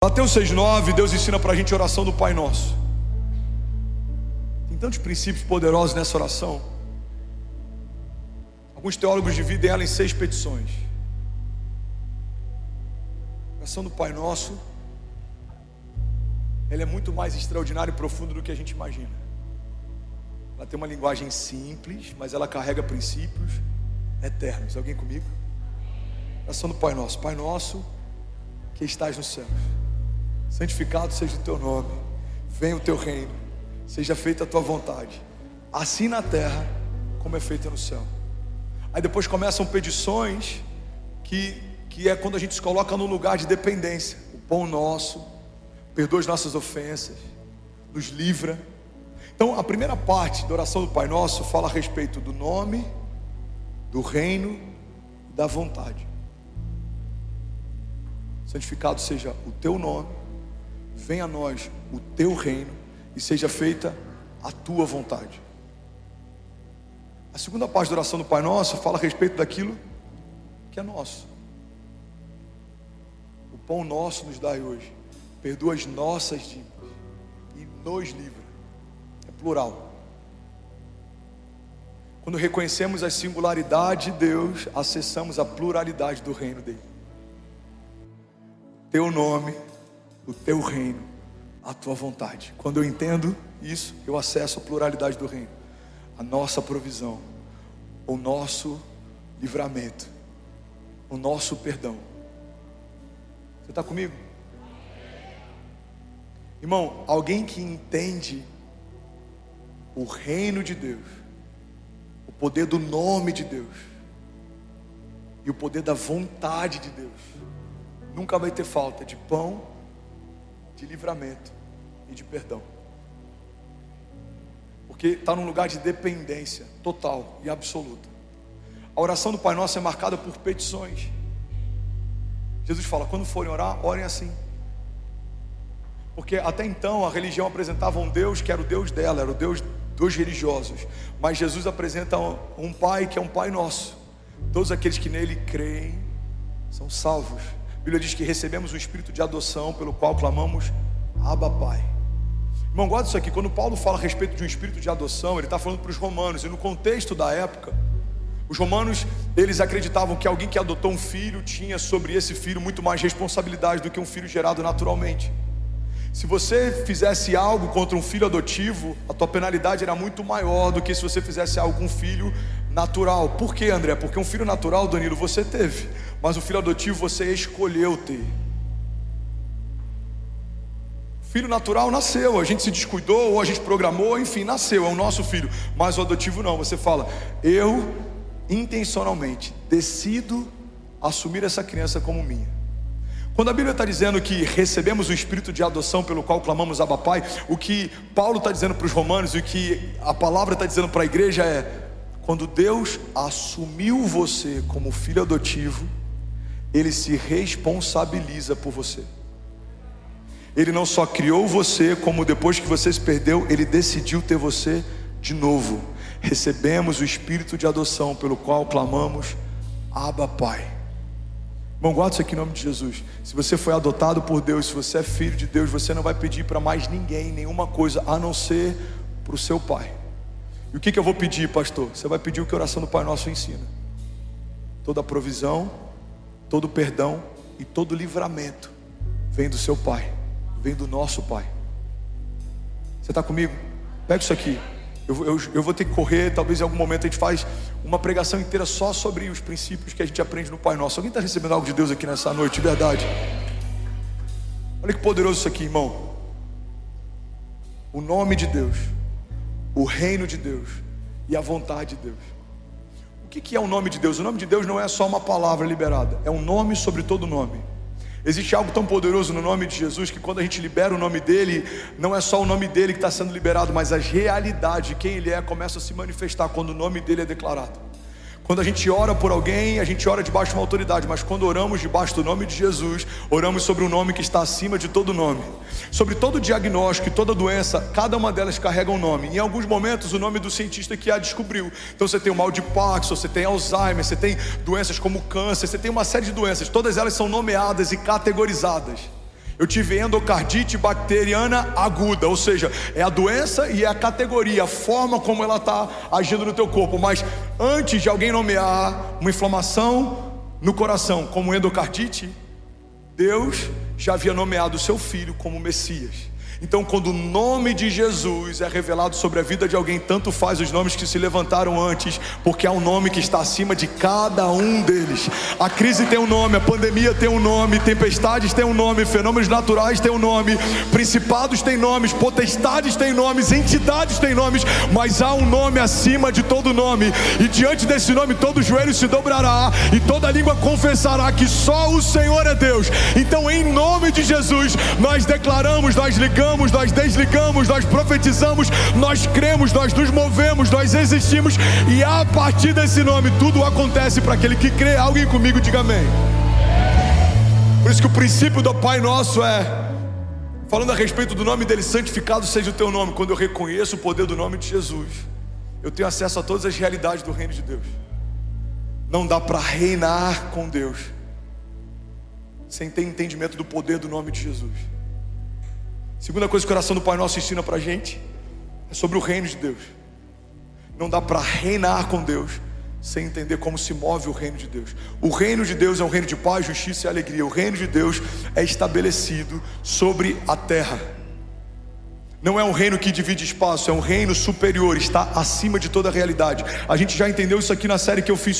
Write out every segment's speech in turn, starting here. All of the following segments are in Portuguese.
Mateus 6,9, Deus ensina para a gente a oração do Pai Nosso. Tem tantos princípios poderosos nessa oração. Alguns teólogos dividem ela em 6 petições. A oração do Pai Nosso, ela é muito mais extraordinária e profunda do que a gente imagina. Ela tem uma linguagem simples, mas ela carrega princípios eternos. Alguém comigo? A oração do Pai Nosso. Pai Nosso que estás nos céus, santificado seja o teu nome, venha o teu reino, seja feita a tua vontade, assim na terra como é feita no céu. Aí depois começam petições que é quando a gente se coloca no lugar de dependência. O pão nosso, perdoa as nossas ofensas, nos livra. Então a primeira parte da oração do Pai Nosso fala a respeito do nome, do reino e da vontade. Santificado seja o teu nome, venha a nós o teu reino e seja feita a tua vontade. A segunda parte da oração do Pai Nosso fala a respeito daquilo que é nosso. O pão nosso nos dai hoje, perdoa as nossas dívidas e nos livra. É plural. Quando reconhecemos a singularidade de Deus, acessamos a pluralidade do reino dele. Teu nome, o teu reino, a tua vontade. Quando eu entendo isso, eu acesso a pluralidade do reino, a nossa provisão, o nosso livramento, o nosso perdão. Você está comigo? Irmão, alguém que entende o reino de Deus, o poder do nome de Deus e o poder da vontade de Deus, nunca vai ter falta de pão, de livramento e de perdão. Porque está num lugar de dependência total e absoluta. A oração do Pai Nosso é marcada por petições. Jesus fala, quando forem orar, orem assim. Porque até então a religião apresentava um Deus que era o Deus dela, era o Deus dos religiosos. Mas Jesus apresenta um Pai que é um Pai Nosso. Todos aqueles que nele creem são salvos. A Bíblia diz que recebemos o espírito de adoção, pelo qual clamamos, Abba Pai. Irmão, guarda isso aqui. Quando Paulo fala a respeito de um espírito de adoção, ele está falando para os romanos. E no contexto da época, os romanos, eles acreditavam que alguém que adotou um filho tinha sobre esse filho muito mais responsabilidade do que um filho gerado naturalmente. Se você fizesse algo contra um filho adotivo, a tua penalidade era muito maior do que se você fizesse algo com um filho natural. Por quê, André? Porque um filho natural, Danilo, você teve, mas o filho adotivo você escolheu ter. Filho natural nasceu, a gente se descuidou, ou a gente programou, enfim, nasceu, é o nosso filho. Mas o adotivo não, você fala, eu intencionalmente decido assumir essa criança como minha. Quando a Bíblia está dizendo que recebemos o espírito de adoção pelo qual clamamos Abba Pai, o que Paulo está dizendo para os romanos e o que a palavra está dizendo para a igreja é: quando Deus assumiu você como filho adotivo, Ele se responsabiliza por você. Ele não só criou você, como depois que você se perdeu, Ele decidiu ter você de novo. Recebemos o espírito de adoção pelo qual clamamos Abba Pai. Bom, guarda isso aqui em nome de Jesus. Se você foi adotado por Deus, se você é filho de Deus, você não vai pedir para mais ninguém, nenhuma coisa, a não ser para o seu Pai. E o que eu vou pedir, pastor? Você vai pedir o que a oração do Pai Nosso ensina. Toda provisão, todo perdão e todo livramento vem do seu Pai, vem do nosso Pai. Você está comigo? Pega isso aqui. Eu vou ter que correr, talvez em algum momento a gente faz uma pregação inteira só sobre os princípios que a gente aprende no Pai Nosso. Alguém está recebendo algo de Deus aqui nessa noite, de verdade? Olha que poderoso isso aqui, irmão. O nome de Deus, o reino de Deus e a vontade de Deus. O que é o nome de Deus? O nome de Deus não é só uma palavra liberada, é um nome sobre todo nome. Existe algo tão poderoso no nome de Jesus que quando a gente libera o nome dele, não é só o nome dele que está sendo liberado, mas as realidades de quem ele é começam a se manifestar quando o nome dele é declarado. Quando a gente ora por alguém, a gente ora debaixo de uma autoridade, mas quando oramos debaixo do nome de Jesus, oramos sobre um nome que está acima de todo nome. Sobre todo diagnóstico e toda doença, cada uma delas carrega um nome. Em alguns momentos, o nome do cientista que a descobriu. Então você tem o mal de Parkinson, você tem Alzheimer, você tem doenças como câncer, você tem uma série de doenças. Todas elas são nomeadas e categorizadas. Eu tive endocardite bacteriana aguda, ou seja, é a doença e é a categoria, a forma como ela está agindo no teu corpo. Mas antes de alguém nomear uma inflamação no coração como endocardite, Deus já havia nomeado o seu filho como Messias. Então, quando o nome de Jesus é revelado sobre a vida de alguém, tanto faz os nomes que se levantaram antes, porque há um nome que está acima de cada um deles. A crise tem um nome, a pandemia tem um nome, tempestades tem um nome, fenômenos naturais tem um nome, principados têm nomes, potestades têm nomes, entidades têm nomes, mas há um nome acima de todo nome, e diante desse nome todo joelho se dobrará e toda língua confessará que só o Senhor é Deus. Então, em nome de Jesus, nós declaramos, nós ligamos, nós desligamos, nós profetizamos, nós cremos, nós nos movemos, nós existimos, e a partir desse nome tudo acontece para aquele que crê. Alguém comigo diga amém. Por isso que o princípio do Pai Nosso é, falando a respeito do nome dele, santificado seja o teu nome. Quando eu reconheço o poder do nome de Jesus, eu tenho acesso a todas as realidades do reino de Deus. Não dá para reinar com Deus sem ter entendimento do poder do nome de Jesus. Segunda coisa que a oração do Pai Nosso ensina pra gente é sobre o reino de Deus. Não dá para reinar com Deus sem entender como se move o reino de Deus. O reino de Deus é um reino de paz, justiça e alegria. O reino de Deus é estabelecido sobre a terra. Não é um reino que divide espaço, é um reino superior, está acima de toda a realidade. A gente já entendeu isso aqui na série que eu fiz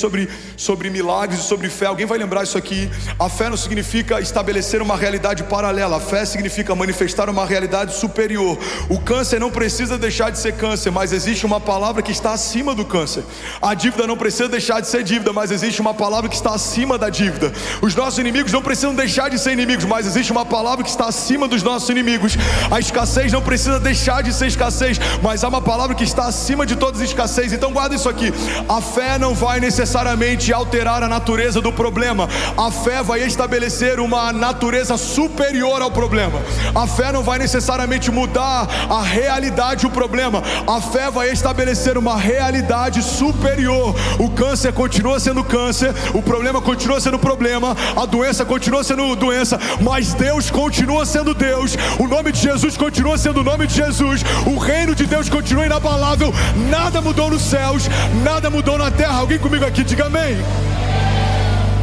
sobre milagres e sobre fé. Alguém vai lembrar isso aqui? A fé não significa estabelecer uma realidade paralela. A fé significa manifestar uma realidade superior. O câncer não precisa deixar de ser câncer, mas existe uma palavra que está acima do câncer. A dívida não precisa deixar de ser dívida, mas existe uma palavra que está acima da dívida. Os nossos inimigos não precisam deixar de ser inimigos, mas existe uma palavra que está acima dos nossos inimigos. A escassez não precisa deixar de ser escassez, mas há uma palavra que está acima de todas as escassez. Então guarda isso aqui: a fé não vai necessariamente alterar a natureza do problema, a fé vai estabelecer uma natureza superior ao problema. A fé não vai necessariamente mudar a realidade do problema, a fé vai estabelecer uma realidade superior. O câncer continua sendo câncer, o problema continua sendo problema, a doença continua sendo doença, mas Deus continua sendo Deus. O nome de Jesus continua sendo o nome de Jesus. O reino de Deus continua inabalável. Nada mudou nos céus, nada mudou na terra. Alguém comigo aqui, diga amém.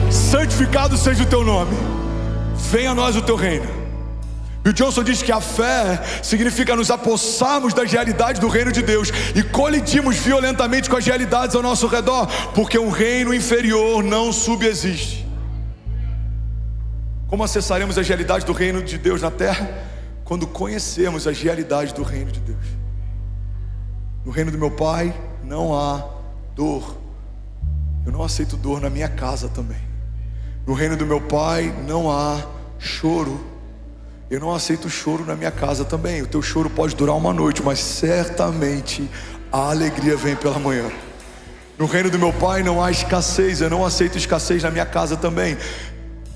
Santificado seja o teu nome, venha a nós o teu reino. Bill Johnson diz que a fé significa nos apossarmos das realidades do reino de Deus e colidirmos violentamente com as realidades ao nosso redor, porque um reino inferior não subsiste. Como acessaremos as realidades do reino de Deus na terra? Quando conhecermos as realidades do reino de Deus. No reino do meu Pai não há dor. Eu não aceito dor na minha casa também. No reino do meu Pai não há choro. Eu não aceito choro na minha casa também. O teu choro pode durar uma noite, mas certamente a alegria vem pela manhã. No reino do meu Pai não há escassez. Eu não aceito escassez na minha casa também.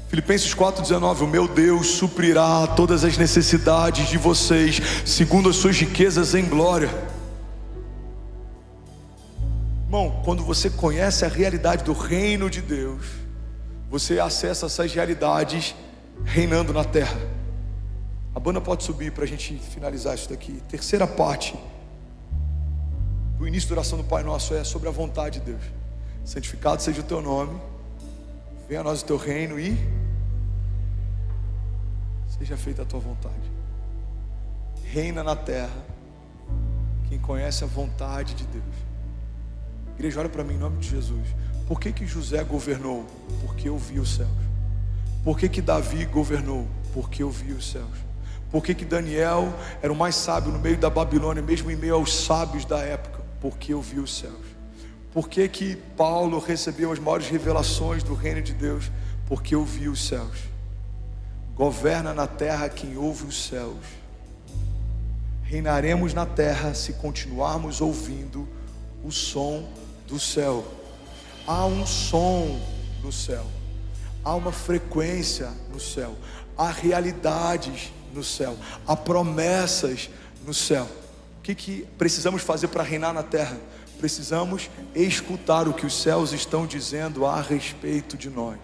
Filipenses 4,19: o meu Deus suprirá todas as necessidades de vocês segundo as suas riquezas em glória. Irmão, quando você conhece a realidade do reino de Deus, você acessa essas realidades reinando na terra. A banda pode subir para a gente finalizar isso daqui. Terceira parte do início da oração do Pai Nosso é sobre a vontade de Deus. Santificado seja o teu nome, venha a nós o teu reino e seja feita a tua vontade. Reina na terra quem conhece a vontade de Deus. Igreja, olha para mim em nome de Jesus. Por que José governou? Porque eu vi os céus. Por que Davi governou? Porque eu vi os céus. Por que Daniel era o mais sábio no meio da Babilônia, mesmo em meio aos sábios da época? Porque eu vi os céus. Por que Paulo recebeu as maiores revelações do reino de Deus? Porque eu vi os céus. Governa na terra quem ouve os céus. Reinaremos na terra se continuarmos ouvindo o som do céu. Há um som no céu, há uma frequência no céu, há realidades no céu, há promessas no céu. O que precisamos fazer para reinar na terra? Precisamos escutar o que os céus estão dizendo a respeito de nós.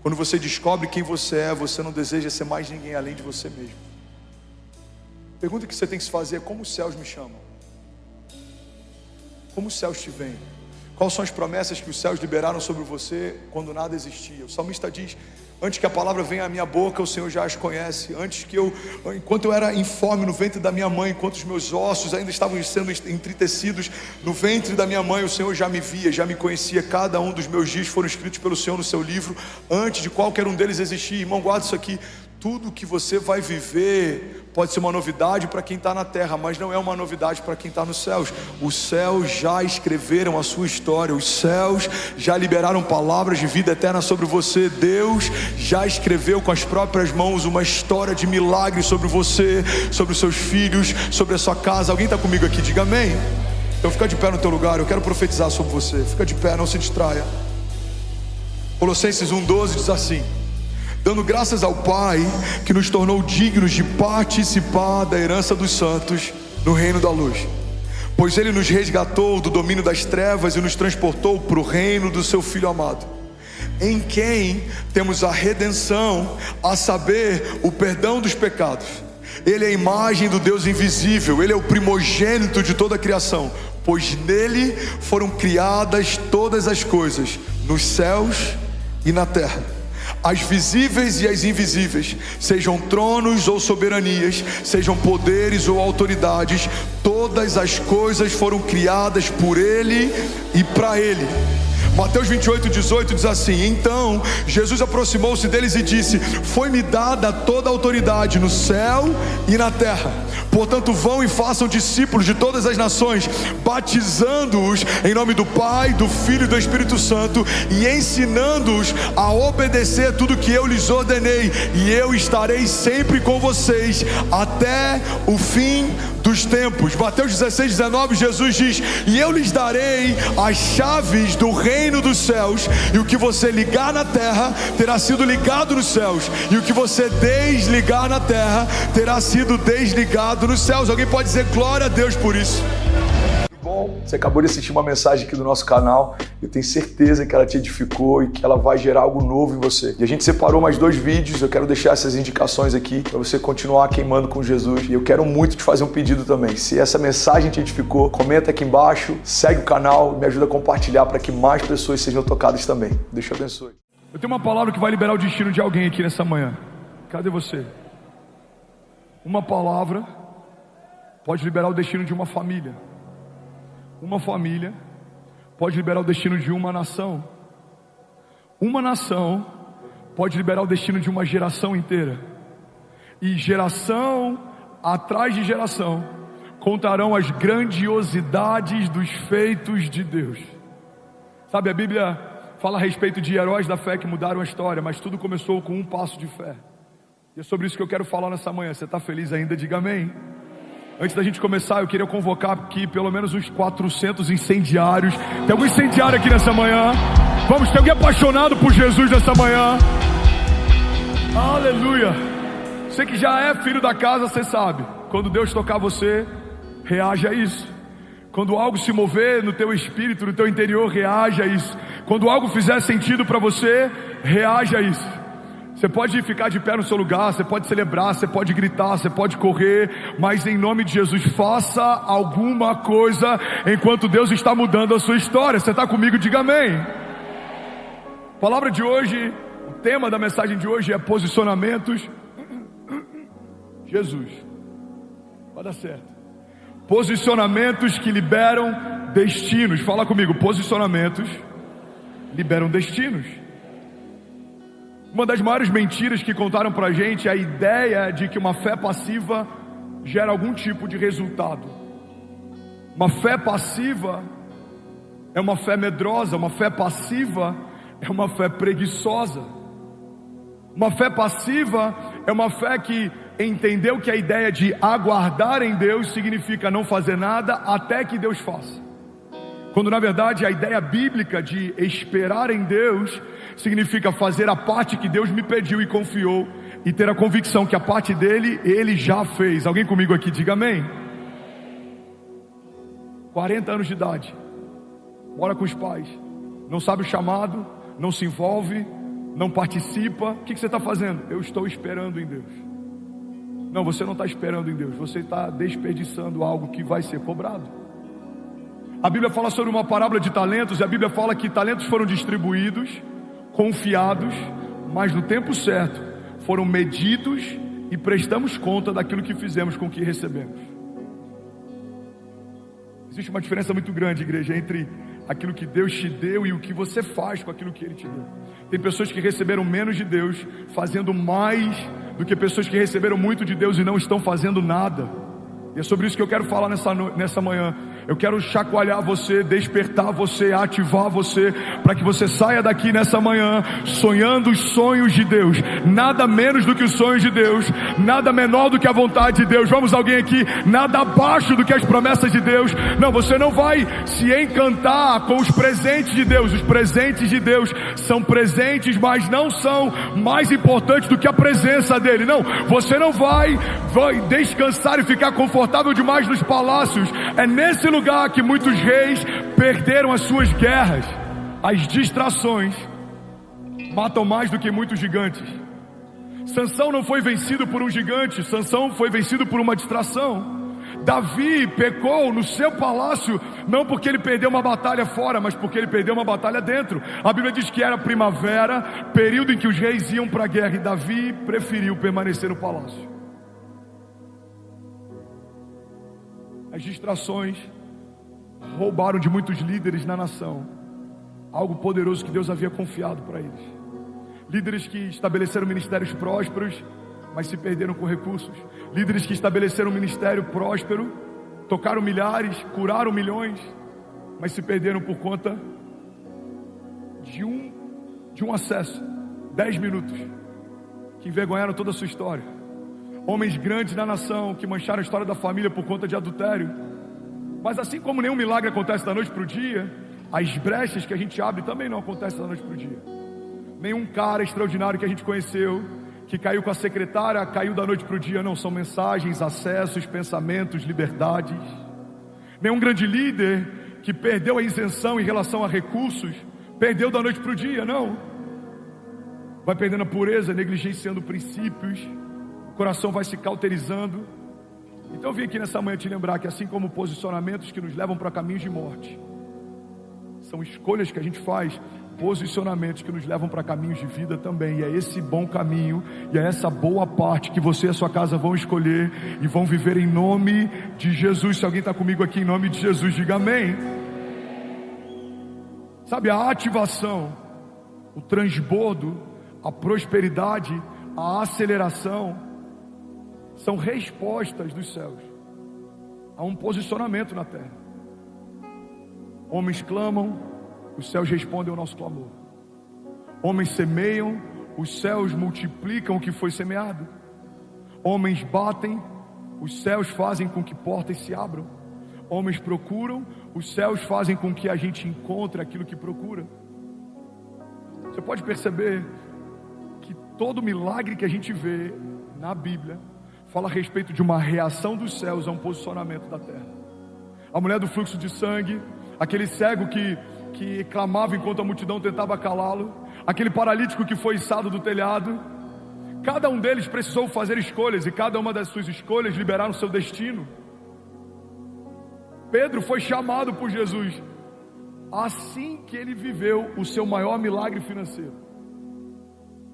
Quando você descobre quem você é, você não deseja ser mais ninguém além de você mesmo. A pergunta que você tem que se fazer é: como os céus me chamam? Como os céus te veem? Quais são as promessas que os céus liberaram sobre você quando nada existia? O salmista diz: antes que a palavra venha à minha boca, o Senhor já as conhece. Enquanto eu era informe no ventre da minha mãe, enquanto os meus ossos ainda estavam sendo entritecidos no ventre da minha mãe, o Senhor já me via, já me conhecia. Cada um dos meus dias foram escritos pelo Senhor no seu livro, antes de qualquer um deles existir. Irmão, guarda isso aqui. Tudo que você vai viver pode ser uma novidade para quem está na terra, mas não é uma novidade para quem está nos céus. Os céus já escreveram a sua história, os céus já liberaram palavras de vida eterna sobre você. Deus já escreveu com as próprias mãos uma história de milagres sobre você, sobre os seus filhos, sobre a sua casa. Alguém está comigo aqui? Diga amém. Então fica de pé no teu lugar, eu quero profetizar sobre você. Fica de pé, não se distraia. Colossenses 1:12 diz assim: dando graças ao Pai que nos tornou dignos de participar da herança dos santos no reino da luz, pois Ele nos resgatou do domínio das trevas e nos transportou para o reino do seu Filho amado, em quem temos a redenção, a saber, o perdão dos pecados. Ele é a imagem do Deus invisível, Ele é o primogênito de toda a criação, pois nele foram criadas todas as coisas, nos céus e na terra, as visíveis e as invisíveis, sejam tronos ou soberanias, sejam poderes ou autoridades, todas as coisas foram criadas por Ele e para Ele. Mateus 28:18 diz assim: então Jesus aproximou-se deles e disse: foi-me dada toda a autoridade no céu e na terra, portanto vão e façam discípulos de todas as nações, batizando-os em nome do Pai, do Filho e do Espírito Santo, e ensinando-os a obedecer tudo que eu lhes ordenei, e eu estarei sempre com vocês até o fim dos tempos. Mateus 16:19, Jesus diz: e eu lhes darei as chaves do reino dos céus, e o que você ligar na terra terá sido ligado nos céus, e o que você desligar na terra terá sido desligado nos céus. Alguém pode dizer glória a Deus por isso? Bom, você acabou de assistir uma mensagem aqui do nosso canal. Eu tenho certeza que ela te edificou e que ela vai gerar algo novo em você. E a gente separou mais 2 vídeos. Eu quero deixar essas indicações aqui para você continuar queimando com Jesus. E eu quero muito te fazer um pedido também. Se essa mensagem te edificou, comenta aqui embaixo, segue o canal e me ajuda a compartilhar para que mais pessoas sejam tocadas também. Deus te abençoe. Eu tenho uma palavra que vai liberar o destino de alguém aqui nessa manhã. Cadê você? Uma palavra pode liberar o destino de uma família. Uma família pode liberar o destino de uma nação. Uma nação pode liberar o destino de uma geração inteira. E geração atrás de geração contarão as grandiosidades dos feitos de Deus. Sabe, a Bíblia fala a respeito de heróis da fé que mudaram a história, mas tudo começou com um passo de fé. E é sobre isso que eu quero falar nessa manhã. Você está feliz ainda? Diga amém. Antes da gente começar, eu queria convocar aqui pelo menos uns 400 incendiários. Tem algum incendiário aqui nessa manhã? Vamos, tem alguém apaixonado por Jesus nessa manhã? Aleluia. Você que já é filho da casa, você sabe. Quando Deus tocar você, reage a isso. Quando algo se mover no teu espírito, no teu interior, reage a isso. Quando algo fizer sentido para você, reage a isso. Você pode ficar de pé no seu lugar, você pode celebrar, você pode gritar, você pode correr, mas em nome de Jesus, faça alguma coisa enquanto Deus está mudando a sua história. Você está comigo? Diga amém. A palavra de hoje, o tema da mensagem de hoje é posicionamentos. Jesus, vai dar certo. Posicionamentos que liberam destinos. Fala comigo, posicionamentos liberam destinos. Uma das maiores mentiras que contaram pra gente é a ideia de que uma fé passiva gera algum tipo de resultado. Uma fé passiva é uma fé medrosa, uma fé passiva é uma fé preguiçosa. Uma fé passiva é uma fé que entendeu que a ideia de aguardar em Deus significa não fazer nada até que Deus faça. Quando na verdade a ideia bíblica de esperar em Deus significa fazer a parte que Deus me pediu e confiou, e ter a convicção que a parte dele, Ele já fez. Alguém comigo aqui? Diga amém. 40 anos de idade, mora com os pais, não sabe o chamado, não se envolve, não participa, o que você está fazendo? Eu estou esperando em Deus. Não, você não está esperando em Deus, você está desperdiçando algo que vai ser cobrado. A Bíblia fala sobre uma parábola de talentos, e a Bíblia fala que talentos foram distribuídos, confiados, mas no tempo certo foram medidos e prestamos conta daquilo que fizemos com o que recebemos. Existe uma diferença muito grande, igreja, entre aquilo que Deus te deu e o que você faz com aquilo que Ele te deu. Tem pessoas que receberam menos de Deus fazendo mais do que pessoas que receberam muito de Deus e não estão fazendo nada. E é sobre isso que eu quero falar nessa manhã. Eu quero chacoalhar você, despertar você, ativar você, para que você saia daqui nessa manhã sonhando os sonhos de Deus. Nada menos do que os sonhos de Deus, nada menor do que a vontade de Deus. Vamos, alguém aqui? Nada abaixo do que as promessas de Deus. Não, você não vai se encantar com os presentes de Deus. Os presentes de Deus são presentes, mas não são mais importantes do que a presença dEle. Não, você não vai descansar e ficar confortável demais nos palácios. É nesse lugar que muitos reis perderam as suas guerras. As distrações matam mais do que muitos gigantes. Sansão não foi vencido por um gigante, Sansão foi vencido por uma distração. Davi pecou no seu palácio, não porque ele perdeu uma batalha fora, mas porque ele perdeu uma batalha dentro. A Bíblia diz que era primavera, período em que os reis iam para a guerra, e Davi preferiu permanecer no palácio. As distrações roubaram de muitos líderes na nação algo poderoso que Deus havia confiado para eles. Líderes que estabeleceram ministérios prósperos, mas se perderam com recursos. Líderes que estabeleceram um ministério próspero, tocaram milhares, curaram milhões, mas se perderam por conta de um acesso, 10 minutos, que envergonharam toda a sua história. Homens grandes na nação que mancharam a história da família por conta de adultério. Mas assim como nenhum milagre acontece da noite para o dia, as brechas que a gente abre também não acontecem da noite para o dia. Nenhum cara extraordinário que a gente conheceu, que caiu com a secretária, caiu da noite para o dia. Não, são mensagens, acessos, pensamentos, liberdades. Nenhum grande líder que perdeu a isenção em relação a recursos, perdeu da noite para o dia, não. Vai perdendo a pureza, negligenciando princípios, o coração vai se cauterizando. Então eu vim aqui nessa manhã te lembrar que assim como posicionamentos que nos levam para caminhos de morte, são escolhas que a gente faz, posicionamentos que nos levam para caminhos de vida também. E é esse bom caminho, e é essa boa parte que você e a sua casa vão escolher e vão viver em nome de Jesus. Se alguém está comigo aqui em nome de Jesus, diga amém. Sabe, a ativação, o transbordo, a prosperidade, a aceleração são respostas dos céus a um posicionamento na terra. Homens clamam, os céus respondem ao nosso clamor. Homens semeiam, os céus multiplicam o que foi semeado. Homens batem, os céus fazem com que portas se abram. Homens procuram, os céus fazem com que a gente encontre aquilo que procura. Você pode perceber que todo milagre que a gente vê na Bíblia fala a respeito de uma reação dos céus a um posicionamento da terra. A mulher do fluxo de sangue, aquele cego que clamava enquanto a multidão tentava calá-lo, aquele paralítico que foi içado do telhado, cada um deles precisou fazer escolhas, e cada uma das suas escolhas liberaram seu destino. Pedro foi chamado por Jesus assim que ele viveu o seu maior milagre financeiro.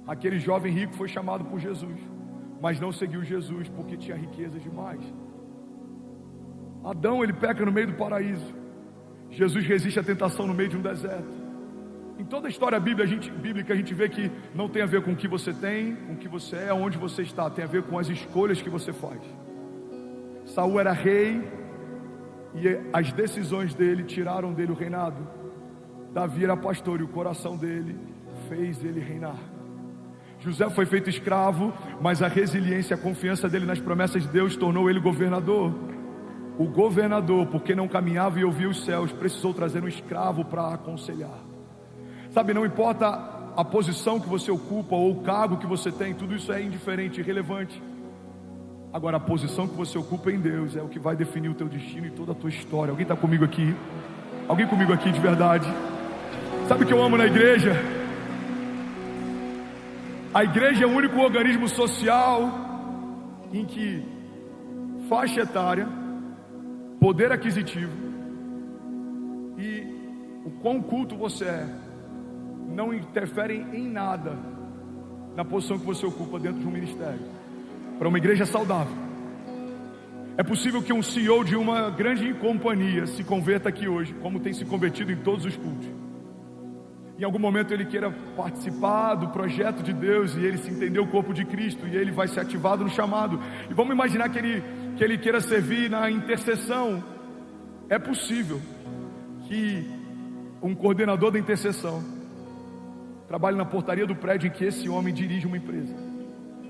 Aquele jovem rico foi chamado por Jesus, mas não seguiu Jesus porque tinha riquezas demais. Adão, ele peca no meio do paraíso. Jesus resiste à tentação no meio de um deserto. Em toda a história bíblica a gente vê que não tem a ver com o que você tem, com o que você é, onde você está. Tem a ver com as escolhas que você faz. Saul era rei e as decisões dele tiraram dele o reinado. Davi era pastor e o coração dele fez ele reinar. José foi feito escravo, mas a resiliência, a confiança dele nas promessas de Deus tornou ele governador. O governador, porque não caminhava e ouvia os céus, precisou trazer um escravo para aconselhar. Sabe, não importa a posição que você ocupa ou o cargo que você tem, tudo isso é indiferente, irrelevante. Agora, a posição que você ocupa em Deus é o que vai definir o teu destino e toda a tua história. Alguém está comigo aqui? Alguém comigo aqui de verdade? Sabe o que eu amo na igreja? A igreja é o único organismo social em que faixa etária, poder aquisitivo e o quão culto você é não interferem em nada na posição que você ocupa dentro de um ministério. Para uma igreja saudável, é possível que um CEO de uma grande companhia se converta aqui hoje, como tem se convertido em todos os cultos. Em algum momento ele queira participar do projeto de Deus, e ele se entendeu o corpo de Cristo, e ele vai ser ativado no chamado. E vamos imaginar que ele queira servir na intercessão. É possível que um coordenador da intercessão trabalhe na portaria do prédio em que esse homem dirige uma empresa,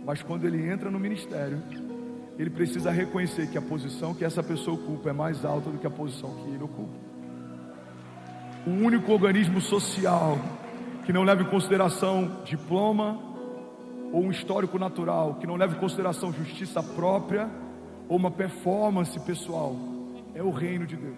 mas quando ele entra no ministério, ele precisa reconhecer que a posição que essa pessoa ocupa é mais alta do que a posição que ele ocupa. O único organismo social que não leva em consideração diploma ou um histórico natural, que não leva em consideração justiça própria ou uma performance pessoal, é o reino de Deus.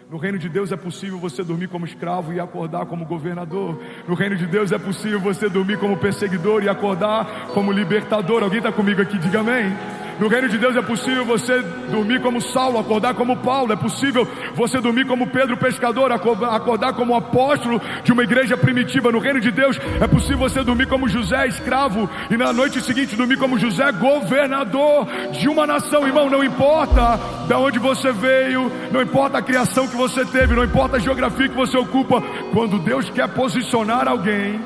No reino de Deus é possível você dormir como escravo e acordar como governador. No reino de Deus é possível você dormir como perseguidor e acordar como libertador. Alguém está comigo aqui? Diga amém. No reino de Deus é possível você dormir como Saulo, acordar como Paulo. É possível você dormir como Pedro pescador, acordar como apóstolo de uma igreja primitiva. No reino de Deus é possível você dormir como José, escravo, e na noite seguinte dormir como José, governador de uma nação. Irmão, não importa de onde você veio, não importa a criação que você teve, não importa a geografia que você ocupa, quando Deus quer posicionar alguém,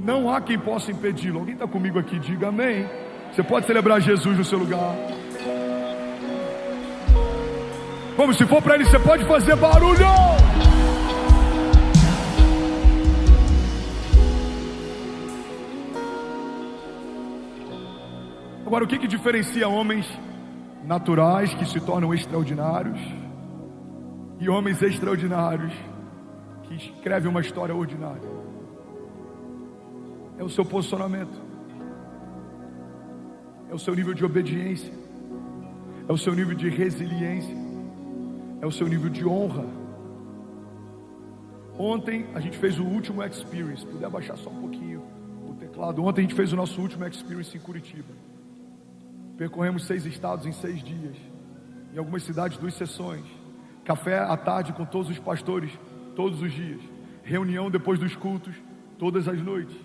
não há quem possa impedi-lo. Alguém está comigo aqui? Diga amém. Você pode celebrar Jesus no seu lugar. Vamos, se for para ele, você pode fazer barulho. Agora, o que diferencia homens naturais que se tornam extraordinários e homens extraordinários que escrevem uma história ordinária? É o seu posicionamento, é o seu nível de obediência, é o seu nível de resiliência, é o seu nível de honra. Ontem a gente fez o último Experience. Puder abaixar só um pouquinho o teclado. Ontem a gente fez o nosso último Experience em Curitiba. Percorremos 6 estados em 6 dias, em algumas cidades 2 sessões, café à tarde com todos os pastores todos os dias, reunião depois dos cultos todas as noites.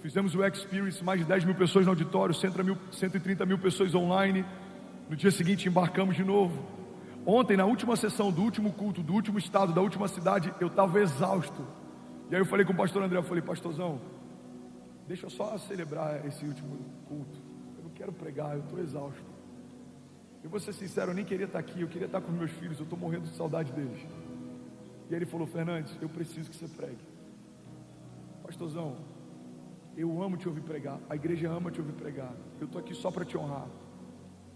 Fizemos o Experience, mais de 10 mil pessoas no auditório, 130 mil pessoas online. No dia seguinte embarcamos de novo. Ontem, na última sessão do último culto, do último estado, da última cidade, eu estava exausto. E aí eu falei com o pastor André, eu falei: pastorzão, deixa eu só celebrar esse último culto. Eu não quero pregar, eu estou exausto. Eu vou ser sincero, eu nem queria estar aqui, eu queria estar com meus filhos, eu estou morrendo de saudade deles. E aí ele falou: Fernandes, eu preciso que você pregue. Pastorzão, eu amo te ouvir pregar, a igreja ama te ouvir pregar, eu estou aqui só para te honrar,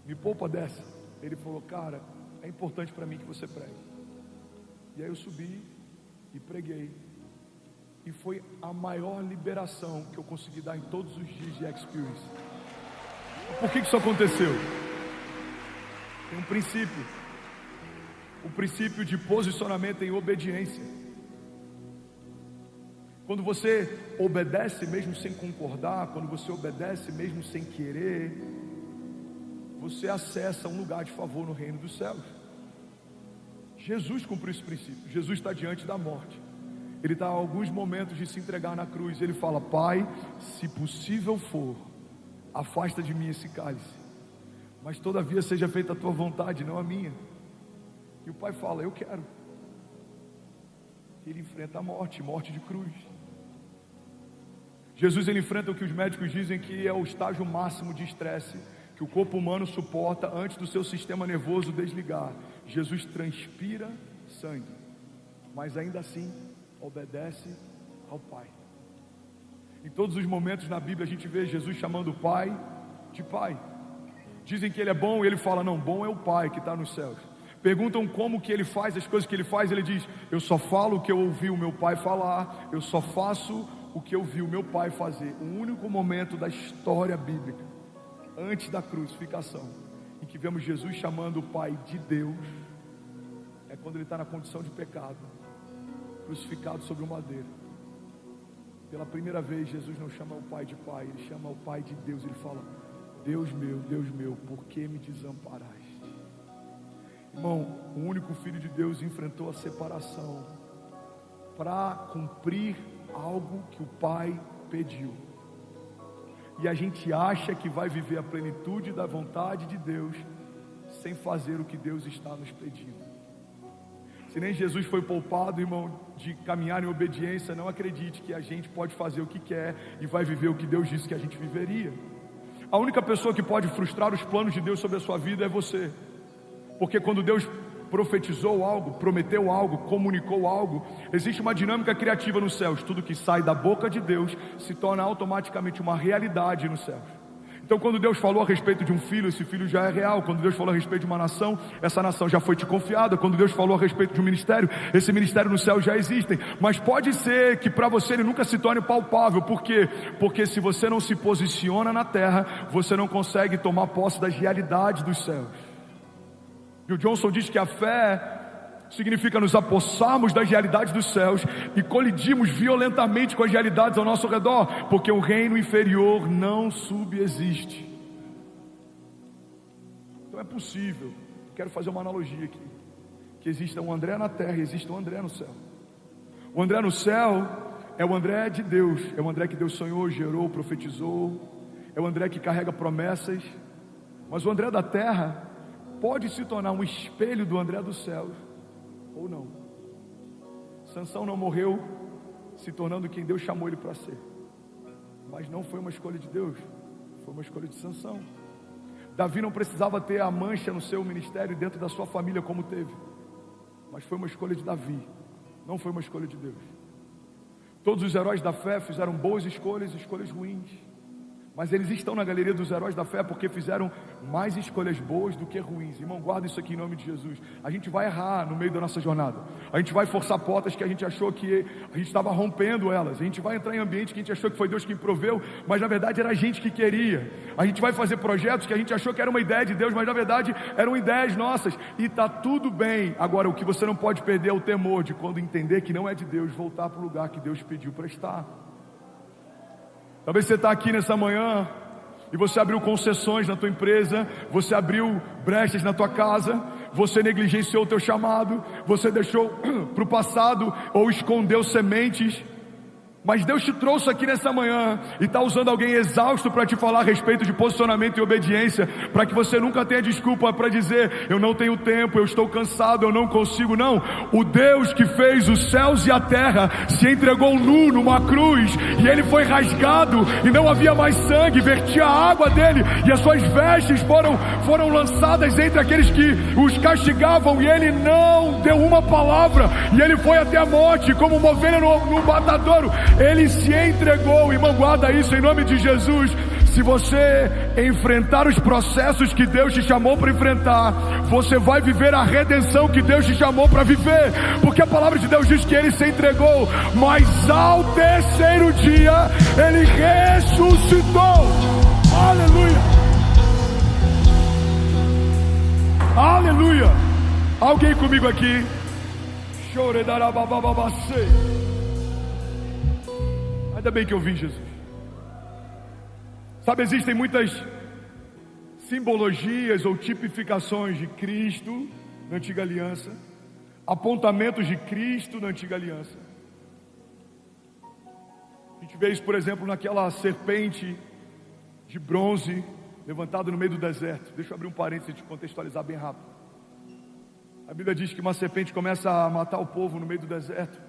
me poupa dessa. Ele falou: cara, é importante para mim que você pregue. E aí eu subi e preguei, e foi a maior liberação que eu consegui dar em todos os dias de Experience. Por que isso aconteceu? Tem um princípio, o princípio de posicionamento em obediência. Quando você obedece mesmo sem concordar, quando você obedece mesmo sem querer, você acessa um lugar de favor no reino dos céus. Jesus cumpriu esse princípio. Jesus está diante da morte, ele está a alguns momentos de se entregar na cruz. Ele fala: Pai, se possível for, afasta de mim esse cálice, mas todavia seja feita a tua vontade, não a minha. E o Pai fala: eu quero. Ele enfrenta a morte, morte de cruz. Jesus, ele enfrenta o que os médicos dizem que é o estágio máximo de estresse que o corpo humano suporta antes do seu sistema nervoso desligar. Jesus transpira sangue, mas ainda assim obedece ao Pai. Em todos os momentos na Bíblia a gente vê Jesus chamando o Pai de Pai. Dizem que ele é bom e ele fala: não, bom é o Pai que está nos céus. Perguntam como que ele faz as coisas que ele faz, ele diz: eu só falo o que eu ouvi o meu Pai falar, eu só faço o que eu vi o meu Pai fazer. O único momento da história bíblica, antes da crucificação, em que vemos Jesus chamando o Pai de Deus, é quando ele está na condição de pecado, crucificado sobre o madeiro. Pela primeira vez, Jesus não chama o Pai de Pai, Ele chama o Pai de Deus. Ele fala: Deus meu, por que me desamparaste? Irmão, o único Filho de Deus enfrentou a separação para cumprir algo que o Pai pediu. E a gente acha que vai viver a plenitude da vontade de Deus sem fazer o que Deus está nos pedindo. Se nem Jesus foi poupado, irmão, de caminhar em obediência, não acredite que a gente pode fazer o que quer e vai viver o que Deus disse que a gente viveria. A única pessoa que pode frustrar os planos de Deus sobre a sua vida é você. Porque quando Deus profetizou algo, prometeu algo, comunicou algo, existe uma dinâmica criativa nos céus. Tudo que sai da boca de Deus se torna automaticamente uma realidade nos céus. Então, quando Deus falou a respeito de um filho, esse filho já é real. Quando Deus falou a respeito de uma nação, essa nação já foi te confiada. Quando Deus falou a respeito de um ministério, esse ministério no céu já existe. Mas pode ser que para você ele nunca se torne palpável. Por quê? Porque se você não se posiciona na terra, você não consegue tomar posse das realidades dos céus. Bill Johnson diz que a fé significa nos apossarmos das realidades dos céus e colidirmos violentamente com as realidades ao nosso redor, porque o reino inferior não subsiste. Então é possível, quero fazer uma analogia aqui, que exista um André na terra e exista um André no céu. O André no céu é o André de Deus, é o André que Deus sonhou, gerou, profetizou, é o André que carrega promessas. Mas o André da terra pode se tornar um espelho do André dos céus ou não. Sansão não morreu se tornando quem Deus chamou ele para ser, mas não foi uma escolha de Deus, foi uma escolha de Sansão. Davi não precisava ter a mancha no seu ministério e dentro da sua família como teve, mas foi uma escolha de Davi, não foi uma escolha de Deus. Todos os heróis da fé fizeram boas escolhas e escolhas ruins, mas eles estão na galeria dos heróis da fé porque fizeram mais escolhas boas do que ruins. Irmão, guarda isso aqui em nome de Jesus. A gente vai errar no meio da nossa jornada. A gente vai forçar portas que a gente achou que a gente estava rompendo elas. A gente vai entrar em ambiente que a gente achou que foi Deus quem proveu, mas na verdade era a gente que queria. A gente vai fazer projetos que a gente achou que era uma ideia de Deus, mas na verdade eram ideias nossas. E está tudo bem. Agora, o que você não pode perder é o temor de, quando entender que não é de Deus, voltar para o lugar que Deus pediu para estar. Talvez você está aqui nessa manhã e você abriu concessões na tua empresa, você abriu brechas na tua casa, você negligenciou o teu chamado, você deixou para o passado ou escondeu sementes. Mas Deus te trouxe aqui nessa manhã e está usando alguém exausto para te falar a respeito de posicionamento e obediência, para que você nunca tenha desculpa para dizer: eu não tenho tempo, eu estou cansado, eu não consigo. Não, o Deus que fez os céus e a terra se entregou nu numa cruz, e ele foi rasgado e não havia mais sangue, vertia a água dele e as suas vestes foram lançadas entre aqueles que os castigavam, e ele não deu uma palavra, e ele foi até a morte como uma ovelha no matadouro. Ele se entregou. Irmão, guarda isso em nome de Jesus. Se você enfrentar os processos que Deus te chamou para enfrentar, você vai viver a redenção que Deus te chamou para viver, porque a palavra de Deus diz que ele se entregou, mas ao terceiro dia ele ressuscitou. Aleluia, aleluia. Alguém comigo aqui? Ainda bem que eu vi Jesus. Sabe, existem muitas simbologias ou tipificações de Cristo na antiga aliança, apontamentos de Cristo na antiga aliança. A gente vê isso, por exemplo, naquela serpente de bronze levantada no meio do deserto. Deixa eu abrir um parênteses e te contextualizar bem rápido. A Bíblia diz que uma serpente começa a matar o povo no meio do deserto.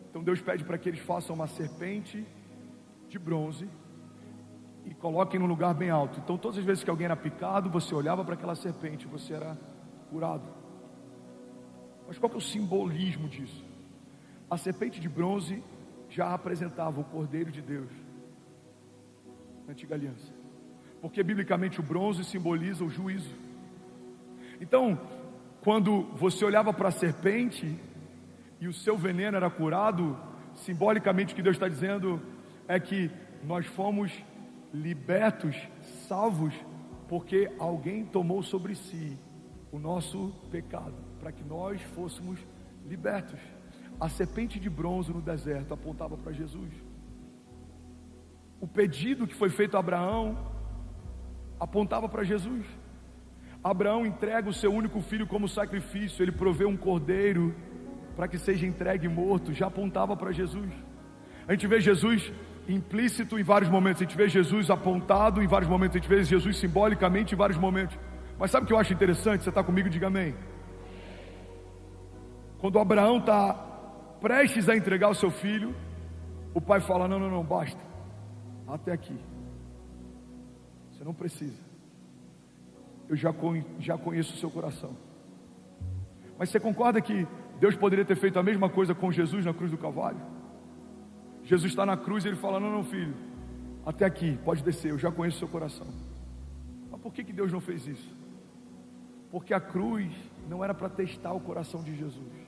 Então Deus pede para que eles façam uma serpente de bronze e coloquem num lugar bem alto. Então todas as vezes que alguém era picado, você olhava para aquela serpente, você era curado. Mas qual que é o simbolismo disso? A serpente de bronze já apresentava o Cordeiro de Deus na antiga aliança, porque biblicamente o bronze simboliza o juízo. Então, quando você olhava para a serpente e o seu veneno era curado, simbolicamente o que Deus está dizendo é que nós fomos libertos, salvos, porque alguém tomou sobre si o nosso pecado, para que nós fôssemos libertos. A serpente de bronze no deserto apontava para Jesus. O pedido que foi feito a Abraão apontava para Jesus. Abraão entrega o seu único filho como sacrifício, ele provê um cordeiro para que seja entregue e morto, já apontava para Jesus. A gente vê Jesus implícito em vários momentos, a gente vê Jesus apontado em vários momentos, a gente vê Jesus simbolicamente em vários momentos. Mas sabe o que eu acho interessante? Você está comigo? Diga amém. Quando Abraão está prestes a entregar o seu filho, o pai fala: não, basta, até aqui, você não precisa, eu já conheço o seu coração. Mas você concorda que Deus poderia ter feito a mesma coisa com Jesus na cruz do Calvário? Jesus está na cruz e ele fala: não, filho, até aqui, pode descer, eu já conheço o seu coração. Mas por que Deus não fez isso? Porque a cruz não era para testar o coração de Jesus.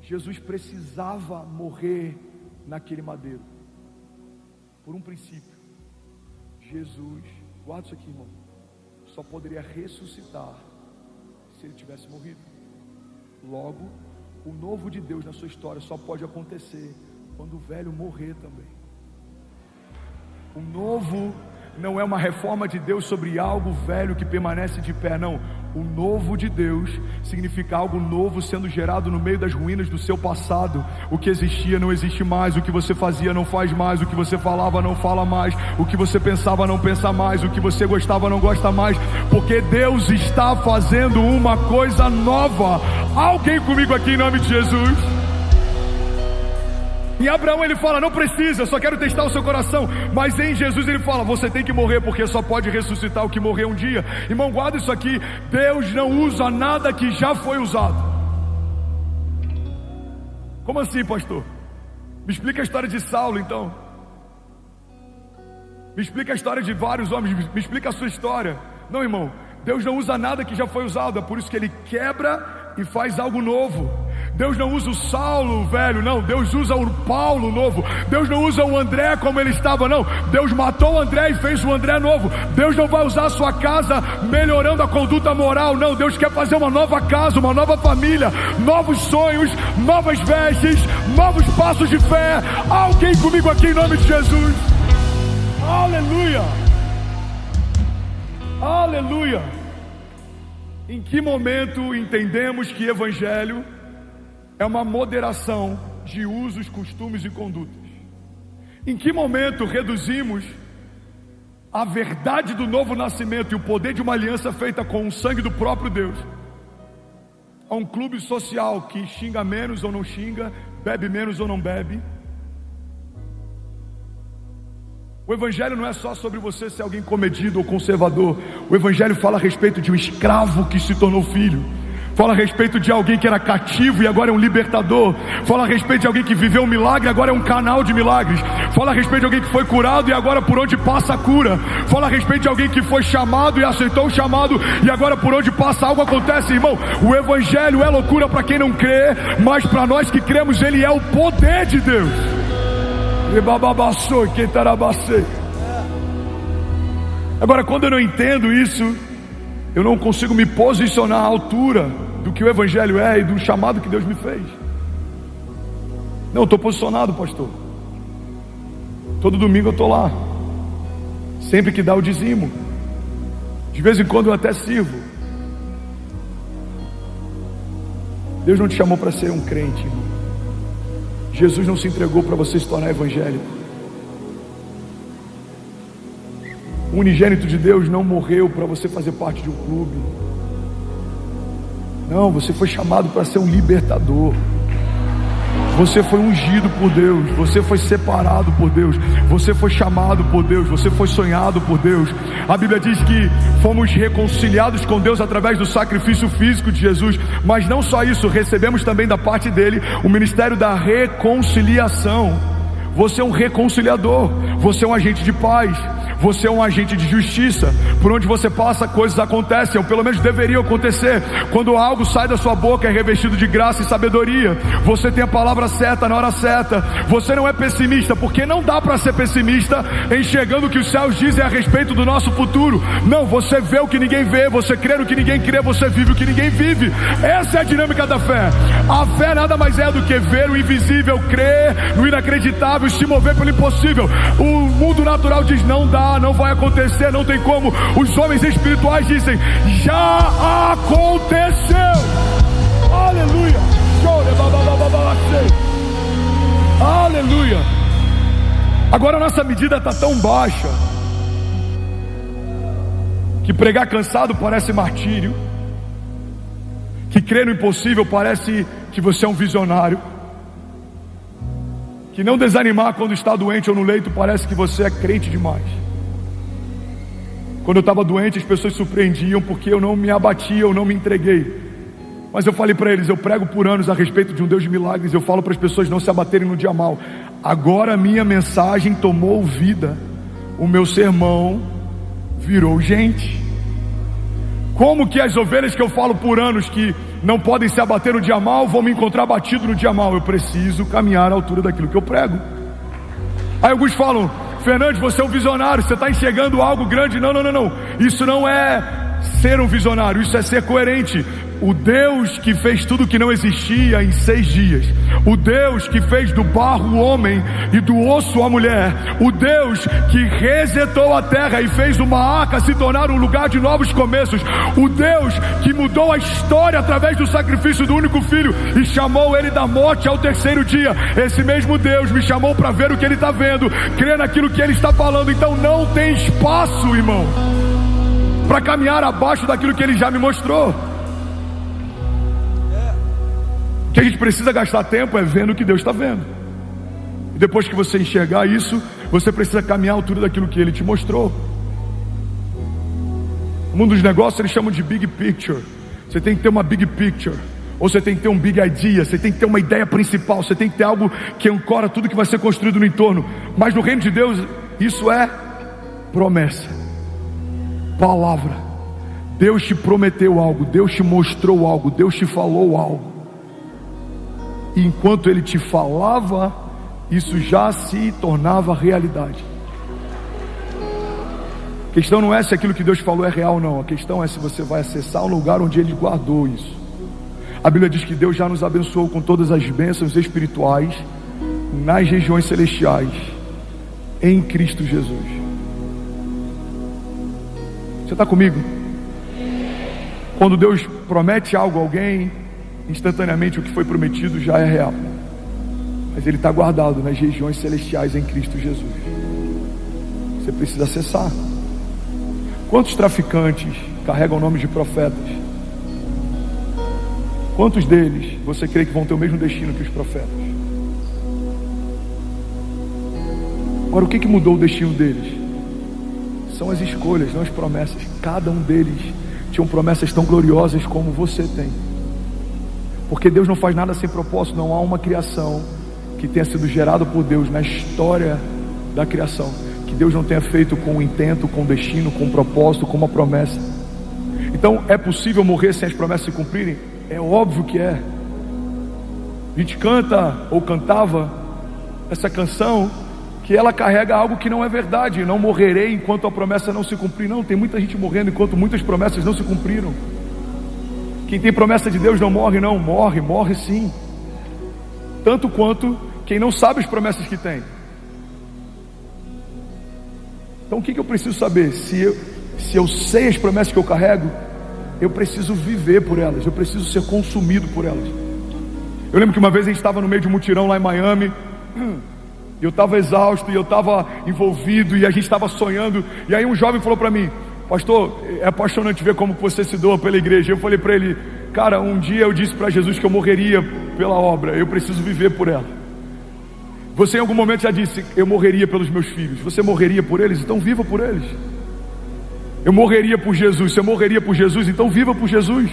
Jesus precisava morrer naquele madeiro, por um princípio. Jesus, guarda isso aqui, irmão, só poderia ressuscitar se ele tivesse morrido. Logo, o novo de Deus na sua história só pode acontecer quando o velho morrer também. O novo não é uma reforma de Deus sobre algo velho que permanece de pé, não. O novo de Deus significa algo novo sendo gerado no meio das ruínas do seu passado. O que existia não existe mais, o que você fazia não faz mais, o que você falava não fala mais, o que você pensava não pensa mais, o que você gostava não gosta mais, porque Deus está fazendo uma coisa nova. Alguém comigo aqui em nome de Jesus? Em Abraão ele fala: não precisa, eu só quero testar o seu coração. Mas em Jesus ele fala: você tem que morrer, porque só pode ressuscitar o que morreu um dia. Irmão, guarda isso aqui: Deus não usa nada que já foi usado. Como assim, pastor? Me explica a história de Saulo então. Me explica a história de vários homens, me explica a sua história. Não, irmão, Deus não usa nada que já foi usado, é por isso que ele quebra e faz algo novo. Deus não usa o Saulo velho, não. Deus usa o Paulo novo. Deus não usa o André como ele estava, não. Deus matou o André e fez o André novo. Deus não vai usar a sua casa melhorando a conduta moral, não. Deus quer fazer uma nova casa, uma nova família, novos sonhos, novas vestes, novos passos de fé. Alguém comigo aqui em nome de Jesus? Aleluia! Aleluia! Em que momento entendemos que evangelho é uma moderação de usos, costumes e condutas? Em que momento reduzimos a verdade do novo nascimento e o poder de uma aliança feita com o sangue do próprio Deus a um clube social que xinga menos ou não xinga, bebe menos ou não bebe? O evangelho não é só sobre você ser alguém comedido ou conservador. O evangelho fala a respeito de um escravo que se tornou filho. Fala a respeito de alguém que era cativo e agora é um libertador. Fala a respeito de alguém que viveu um milagre e agora é um canal de milagres. Fala a respeito de alguém que foi curado e agora por onde passa a cura. Fala a respeito de alguém que foi chamado e aceitou o chamado e agora por onde passa algo acontece, irmão. O evangelho é loucura para quem não crê, mas para nós que cremos ele é o poder de Deus. Agora, quando eu não entendo isso, eu não consigo me posicionar à altura do que o evangelho é e do chamado que Deus me fez. Não, eu estou posicionado, pastor. Todo domingo eu estou lá, sempre que dá o dizimo. De vez em quando eu até sirvo. Deus não te chamou para ser um crente, irmão. Jesus não se entregou para você se tornar evangélico. O unigênito de Deus não morreu para você fazer parte de um clube. Não, você foi chamado para ser um libertador. Você foi ungido por Deus. Você foi separado por Deus. Você foi chamado por Deus. Você foi sonhado por Deus. A Bíblia diz que fomos reconciliados com Deus através do sacrifício físico de Jesus. Mas não só isso, recebemos também da parte dele o ministério da reconciliação. Você é um reconciliador. Você é um agente de paz. Você é um agente de justiça. Por onde você passa, coisas acontecem, ou pelo menos deveriam acontecer. Quando algo sai da sua boca, é revestido de graça e sabedoria. Você tem a palavra certa na hora certa. Você não é pessimista, porque não dá para ser pessimista enxergando o que os céus dizem a respeito do nosso futuro. Não, você vê o que ninguém vê, você crê no que ninguém crê, você vive o que ninguém vive. Essa é a dinâmica da fé. A fé nada mais é do que ver o invisível, crer no inacreditável e se mover pelo impossível. O mundo natural diz: não dá, não vai acontecer, não tem como. Os homens espirituais dizem: já aconteceu. Aleluia. Aleluia. Agora a nossa medida está tão baixa que pregar cansado parece martírio, que crer no impossível parece que você é um visionário, que não desanimar quando está doente ou no leito parece que você é crente demais. Quando eu estava doente, as pessoas surpreendiam porque eu não me abatia, eu não me entreguei. Mas eu falei para eles: eu prego por anos a respeito de um Deus de milagres, eu falo para as pessoas não se abaterem no dia mal. Agora a minha mensagem tomou vida, o meu sermão virou gente. Como que as ovelhas que eu falo por anos que não podem se abater no dia mal vão me encontrar batido no dia mal? Eu preciso caminhar à altura daquilo que eu prego. Aí alguns falam: Fernandes, você é um visionário, você está enxergando algo grande. Não. Isso não é ser um visionário, isso é ser coerente. O Deus que fez tudo que não existia em 6 dias, o Deus que fez do barro o homem e do osso a mulher, o Deus que resetou a terra e fez uma arca se tornar um lugar de novos começos, o Deus que mudou a história através do sacrifício do único filho e chamou ele da morte ao 3º dia. Esse mesmo Deus me chamou para ver o que ele está vendo, crer naquilo que ele está falando. Então não tem espaço, irmão, para caminhar abaixo daquilo que ele já me mostrou. O que a gente precisa gastar tempo é vendo o que Deus está vendo. E depois que você enxergar isso, você precisa caminhar à altura daquilo que Ele te mostrou. No mundo dos negócios eles chamam de big picture. Você tem que ter uma big picture, ou você tem que ter um big idea. Você tem que ter uma ideia principal, você tem que ter algo que ancora tudo que vai ser construído no entorno. Mas no reino de Deus, isso é promessa, palavra. Deus te prometeu algo, Deus te mostrou algo, Deus te falou algo. E enquanto Ele te falava, isso já se tornava realidade. A questão não é se aquilo que Deus falou é real ou não. A questão é se você vai acessar o lugar onde Ele guardou isso. A Bíblia diz que Deus já nos abençoou com todas as bênçãos espirituais nas regiões celestiais em Cristo Jesus. Você está comigo? Quando Deus promete algo a alguém, instantaneamente o que foi prometido já é real. Mas ele está guardado nas regiões celestiais em Cristo Jesus. Você precisa acessar. Quantos traficantes carregam nomes de profetas? Quantos deles você crê que vão ter o mesmo destino que os profetas? Agora, o que mudou o destino deles? São as escolhas, não as promessas. Cada um deles tinham promessas tão gloriosas como você tem. Porque Deus não faz nada sem propósito. Não há uma criação que tenha sido gerada por Deus na história da criação que Deus não tenha feito com um intento, com um destino, com um propósito, com uma promessa. Então é possível morrer sem as promessas se cumprirem? É óbvio que é. A gente canta ou cantava essa canção que ela carrega algo que não é verdade. Não morrerei enquanto a promessa não se cumprir. Não, tem muita gente morrendo enquanto muitas promessas não se cumpriram. Quem tem promessa de Deus não morre, não. Morre sim. Tanto quanto quem não sabe as promessas que tem. Então o que eu preciso saber? Se eu sei as promessas que eu carrego, eu preciso viver por elas. Eu preciso ser consumido por elas. Eu lembro que uma vez a gente estava no meio de um mutirão lá em Miami. E eu estava exausto, e eu estava envolvido, e a gente estava sonhando. E aí um jovem falou para mim: pastor, é apaixonante ver como você se doa pela igreja. Eu falei para ele: cara, um dia eu disse para Jesus que eu morreria pela obra. Eu preciso viver por ela. Você em algum momento já disse: eu morreria pelos meus filhos. Você morreria por eles? Então viva por eles. Eu morreria por Jesus. Você morreria por Jesus? Então viva por Jesus.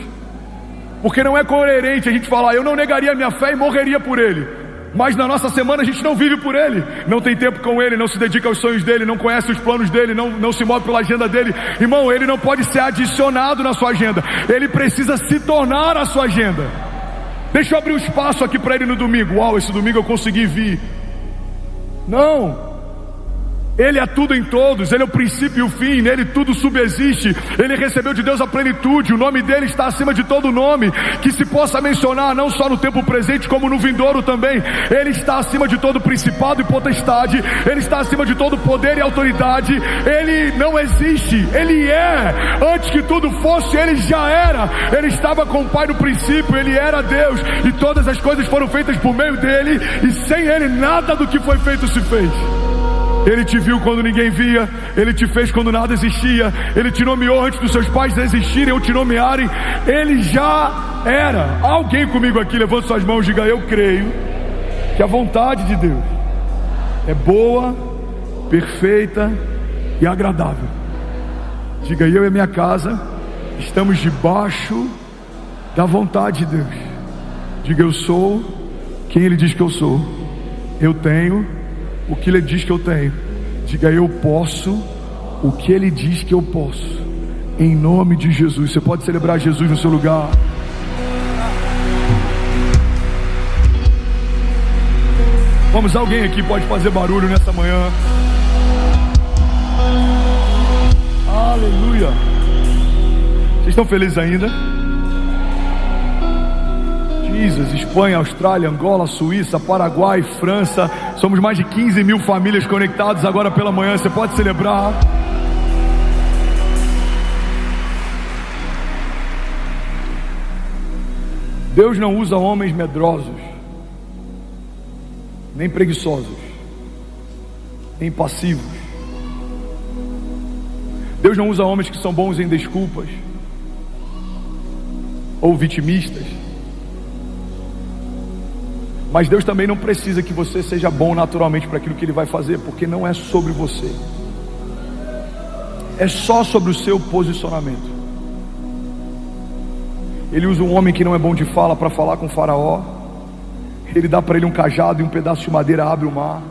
Porque não é coerente a gente falar: eu não negaria a minha fé e morreria por ele. mas na nossa semana a gente não vive por Ele, não tem tempo com Ele, não se dedica aos sonhos dEle, não conhece os planos dEle, não se move pela agenda dEle. Irmão, Ele não pode ser adicionado na sua agenda, Ele precisa se tornar a sua agenda. Deixa eu abrir um espaço aqui para Ele no domingo. Uau, esse domingo eu consegui vir. Não, Ele é tudo em todos, Ele é o princípio e o fim, nele tudo subsiste. Ele recebeu de Deus a plenitude, o nome dele está acima de todo nome que se possa mencionar, não só no tempo presente como no vindouro também. Ele está acima de todo principado e potestade, Ele está acima de todo poder e autoridade. Ele não existe, Ele é. Antes que tudo fosse, Ele já era. Ele estava com o Pai no princípio, Ele era Deus, e todas as coisas foram feitas por meio dele, e sem Ele nada do que foi feito se fez. Ele te viu quando ninguém via, Ele te fez quando nada existia, Ele te nomeou antes dos seus pais existirem ou te nomearem. Ele já era. Alguém comigo aqui, levante suas mãos e diga: eu creio que a vontade de Deus é boa, perfeita e agradável. Diga: eu e a minha casa estamos debaixo da vontade de Deus. Diga: eu sou quem Ele diz que eu sou, eu tenho o que Ele diz que eu tenho. Diga: eu posso o que Ele diz que eu posso, em nome de Jesus. Você pode celebrar Jesus no seu lugar. Vamos, alguém aqui pode fazer barulho nessa manhã? Aleluia. Vocês estão felizes ainda? Jesus, Espanha, Austrália, Angola, Suíça, Paraguai, França. Somos mais de 15 mil famílias conectadas agora pela manhã. Você pode celebrar. Deus não usa homens medrosos, nem preguiçosos, nem passivos. Deus não usa homens que são bons em desculpas ou vitimistas. Mas Deus também não precisa que você seja bom naturalmente para aquilo que Ele vai fazer, porque não é sobre você, é só sobre o seu posicionamento. Ele usa um homem que não é bom de fala para falar com o faraó. Ele dá para ele um cajado e um pedaço de madeira abre o mar.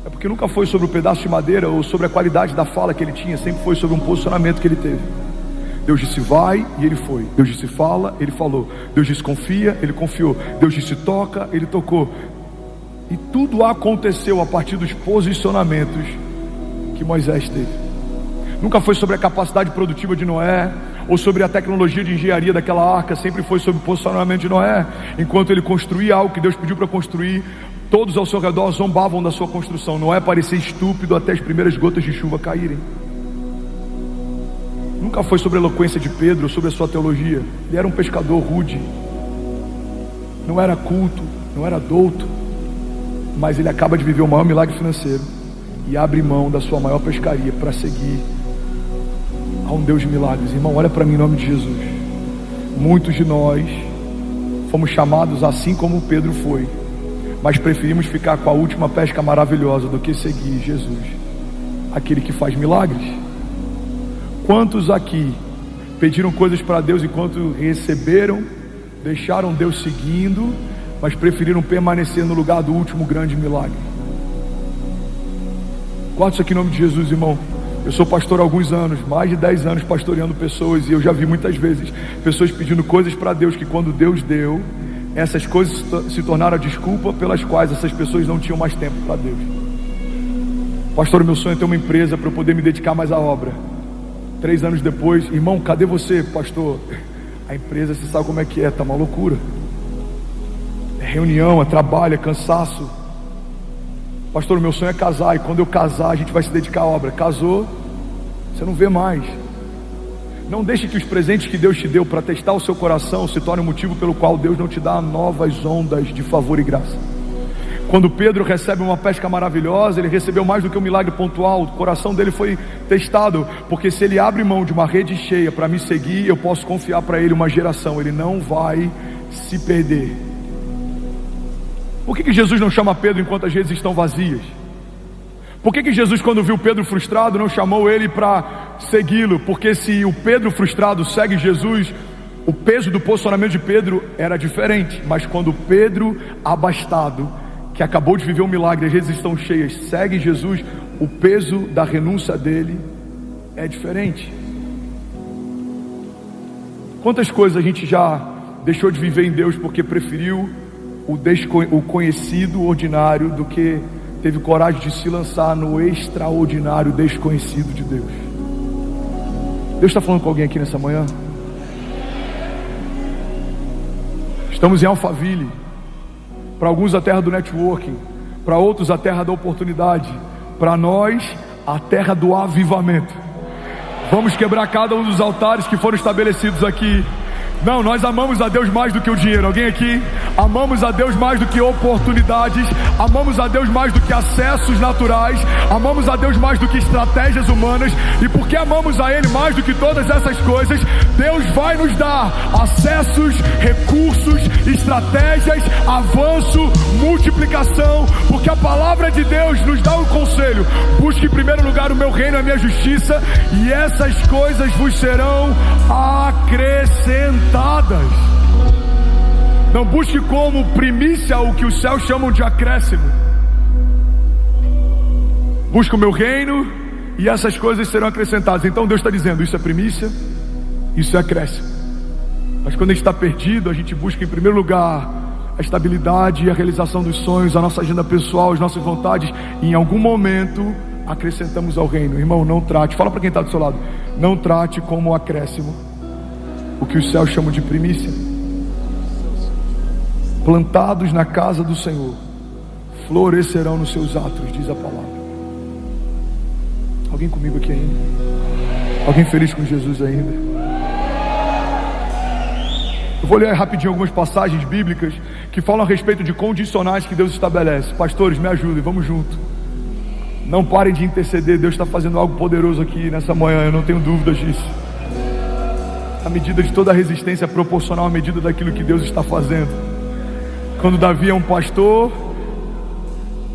É porque nunca foi sobre o pedaço de madeira ou sobre a qualidade da fala que ele tinha, sempre foi sobre um posicionamento que ele teve. Deus disse vai, e ele foi. Deus disse fala, ele falou. Deus disse confia, ele confiou. Deus disse toca, ele tocou. E tudo aconteceu a partir dos posicionamentos que Moisés teve. Nunca foi sobre a capacidade produtiva de Noé, ou sobre a tecnologia de engenharia daquela arca. Sempre foi sobre o posicionamento de Noé. Enquanto ele construía algo que Deus pediu para construir, todos ao seu redor zombavam da sua construção. Noé parecia estúpido até as primeiras gotas de chuva caírem. Nunca foi sobre a eloquência de Pedro, ou sobre a sua teologia. Ele era um pescador rude, não era culto, não era douto, mas ele acaba de viver o maior milagre financeiro e abre mão da sua maior pescaria para seguir a um Deus de milagres. Irmão, olha para mim em nome de Jesus. Muitos de nós fomos chamados assim como Pedro foi, mas preferimos ficar com a última pesca maravilhosa do que seguir Jesus, aquele que faz milagres. Quantos aqui pediram coisas para Deus enquanto receberam, deixaram Deus seguindo, mas preferiram permanecer no lugar do último grande milagre? Guarda isso aqui em nome de Jesus, irmão. Eu sou pastor há alguns anos, mais de 10 anos pastoreando pessoas, e eu já vi muitas vezes pessoas pedindo coisas para Deus que quando Deus deu, essas coisas se tornaram a desculpa pelas quais essas pessoas não tinham mais tempo para Deus. Pastor, meu sonho é ter uma empresa para eu poder me dedicar mais à obra. 3 anos depois, irmão, cadê você, pastor? A empresa, você sabe como é que é, tá uma loucura. É reunião, é trabalho, é cansaço. Pastor, o meu sonho é casar, e quando eu casar a gente vai se dedicar à obra. Casou, você não vê mais. Não deixe que os presentes que Deus te deu para testar o seu coração se tornem um motivo pelo qual Deus não te dá novas ondas de favor e graça. Quando Pedro recebe uma pesca maravilhosa, ele recebeu mais do que um milagre pontual. O coração dele foi testado, porque se ele abre mão de uma rede cheia para me seguir, eu posso confiar para ele uma geração. Ele não vai se perder. Por que Jesus não chama Pedro enquanto as redes estão vazias? Por que Jesus, quando viu Pedro frustrado, não chamou ele para segui-lo? Porque se o Pedro frustrado segue Jesus, O peso do posicionamento de Pedro era diferente, mas quando Pedro, abastado, que acabou de viver um milagre, as redes estão cheias, segue Jesus, o peso da renúncia dele é diferente. Quantas coisas a gente já deixou de viver em Deus porque preferiu o conhecido, o ordinário, do que teve coragem de se lançar no extraordinário, desconhecido de Deus. Deus está falando com alguém aqui nessa manhã? Estamos em Alphaville. Para alguns a terra do networking, para outros a terra da oportunidade, para nós a terra do avivamento. Vamos quebrar cada um dos altares que foram estabelecidos aqui. Não, nós amamos a Deus mais do que o dinheiro. Alguém aqui? Amamos a Deus mais do que oportunidades. Amamos a Deus mais do que acessos naturais. Amamos a Deus mais do que estratégias humanas. E porque amamos a Ele mais do que todas essas coisas, Deus vai nos dar acessos, recursos, estratégias, avanço, multiplicação. Porque a palavra de Deus nos dá um conselho: busque em primeiro lugar o meu reino e a minha justiça, e essas coisas vos serão acrescentadas. Não busque como primícia o que os céus chamam de acréscimo. Busque o meu reino e essas coisas serão acrescentadas. Então Deus está dizendo: isso é primícia, isso é acréscimo. Mas quando a gente está perdido, a gente busca em primeiro lugar a estabilidade e a realização dos sonhos, a nossa agenda pessoal, as nossas vontades, e em algum momento acrescentamos ao reino. Irmão, não trate, fala para quem está do seu lado, não trate como acréscimo o que os céus chamam de primícia. Plantados na casa do Senhor, florescerão nos seus atos, diz a palavra. Alguém comigo aqui ainda? Alguém feliz com Jesus ainda? Eu vou ler rapidinho algumas passagens bíblicas que falam a respeito de condicionais que Deus estabelece. Pastores, me ajudem, vamos junto. Não parem de interceder, Deus está fazendo algo poderoso aqui nessa manhã, eu não tenho dúvidas disso. A medida de toda a resistência é proporcional à medida daquilo que Deus está fazendo. Quando Davi é um pastor,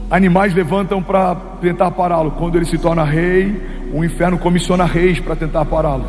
animais levantam para tentar pará-lo. Quando ele se torna rei, o inferno comissiona reis para tentar pará-lo.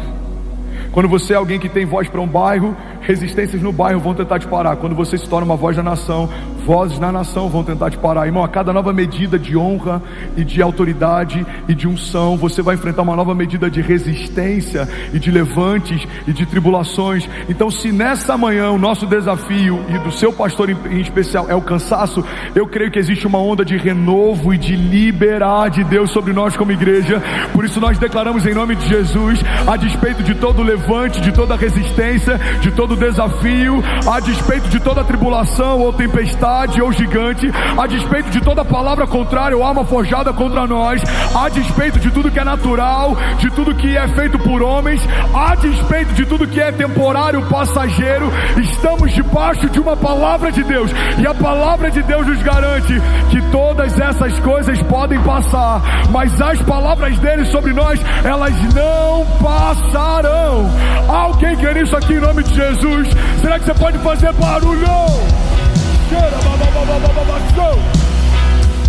Quando você é alguém que tem voz para um bairro, resistências no bairro vão tentar te parar. Quando você se torna uma voz da nação, vozes na nação vão tentar te parar. Irmão, a cada nova medida de honra e de autoridade e de unção, você vai enfrentar uma nova medida de resistência e de levantes e de tribulações. Então, se nessa manhã o nosso desafio, e do seu pastor em especial, é o cansaço, eu creio que existe uma onda de renovo e de liberar de Deus sobre nós como igreja. Por isso nós declaramos em nome de Jesus, a despeito de todo levante, de toda resistência, de todo desafio, a despeito de toda tribulação ou tempestade ou gigante, a despeito de toda palavra contrária ou arma forjada contra nós, a despeito de tudo que é natural, de tudo que é feito por homens, a despeito de tudo que é temporário, passageiro, estamos debaixo de uma palavra de Deus, e a palavra de Deus nos garante que todas essas coisas podem passar, mas as palavras dele sobre nós, elas não passarão. Alguém crê nisso aqui em nome de Jesus? Será que você pode fazer barulho?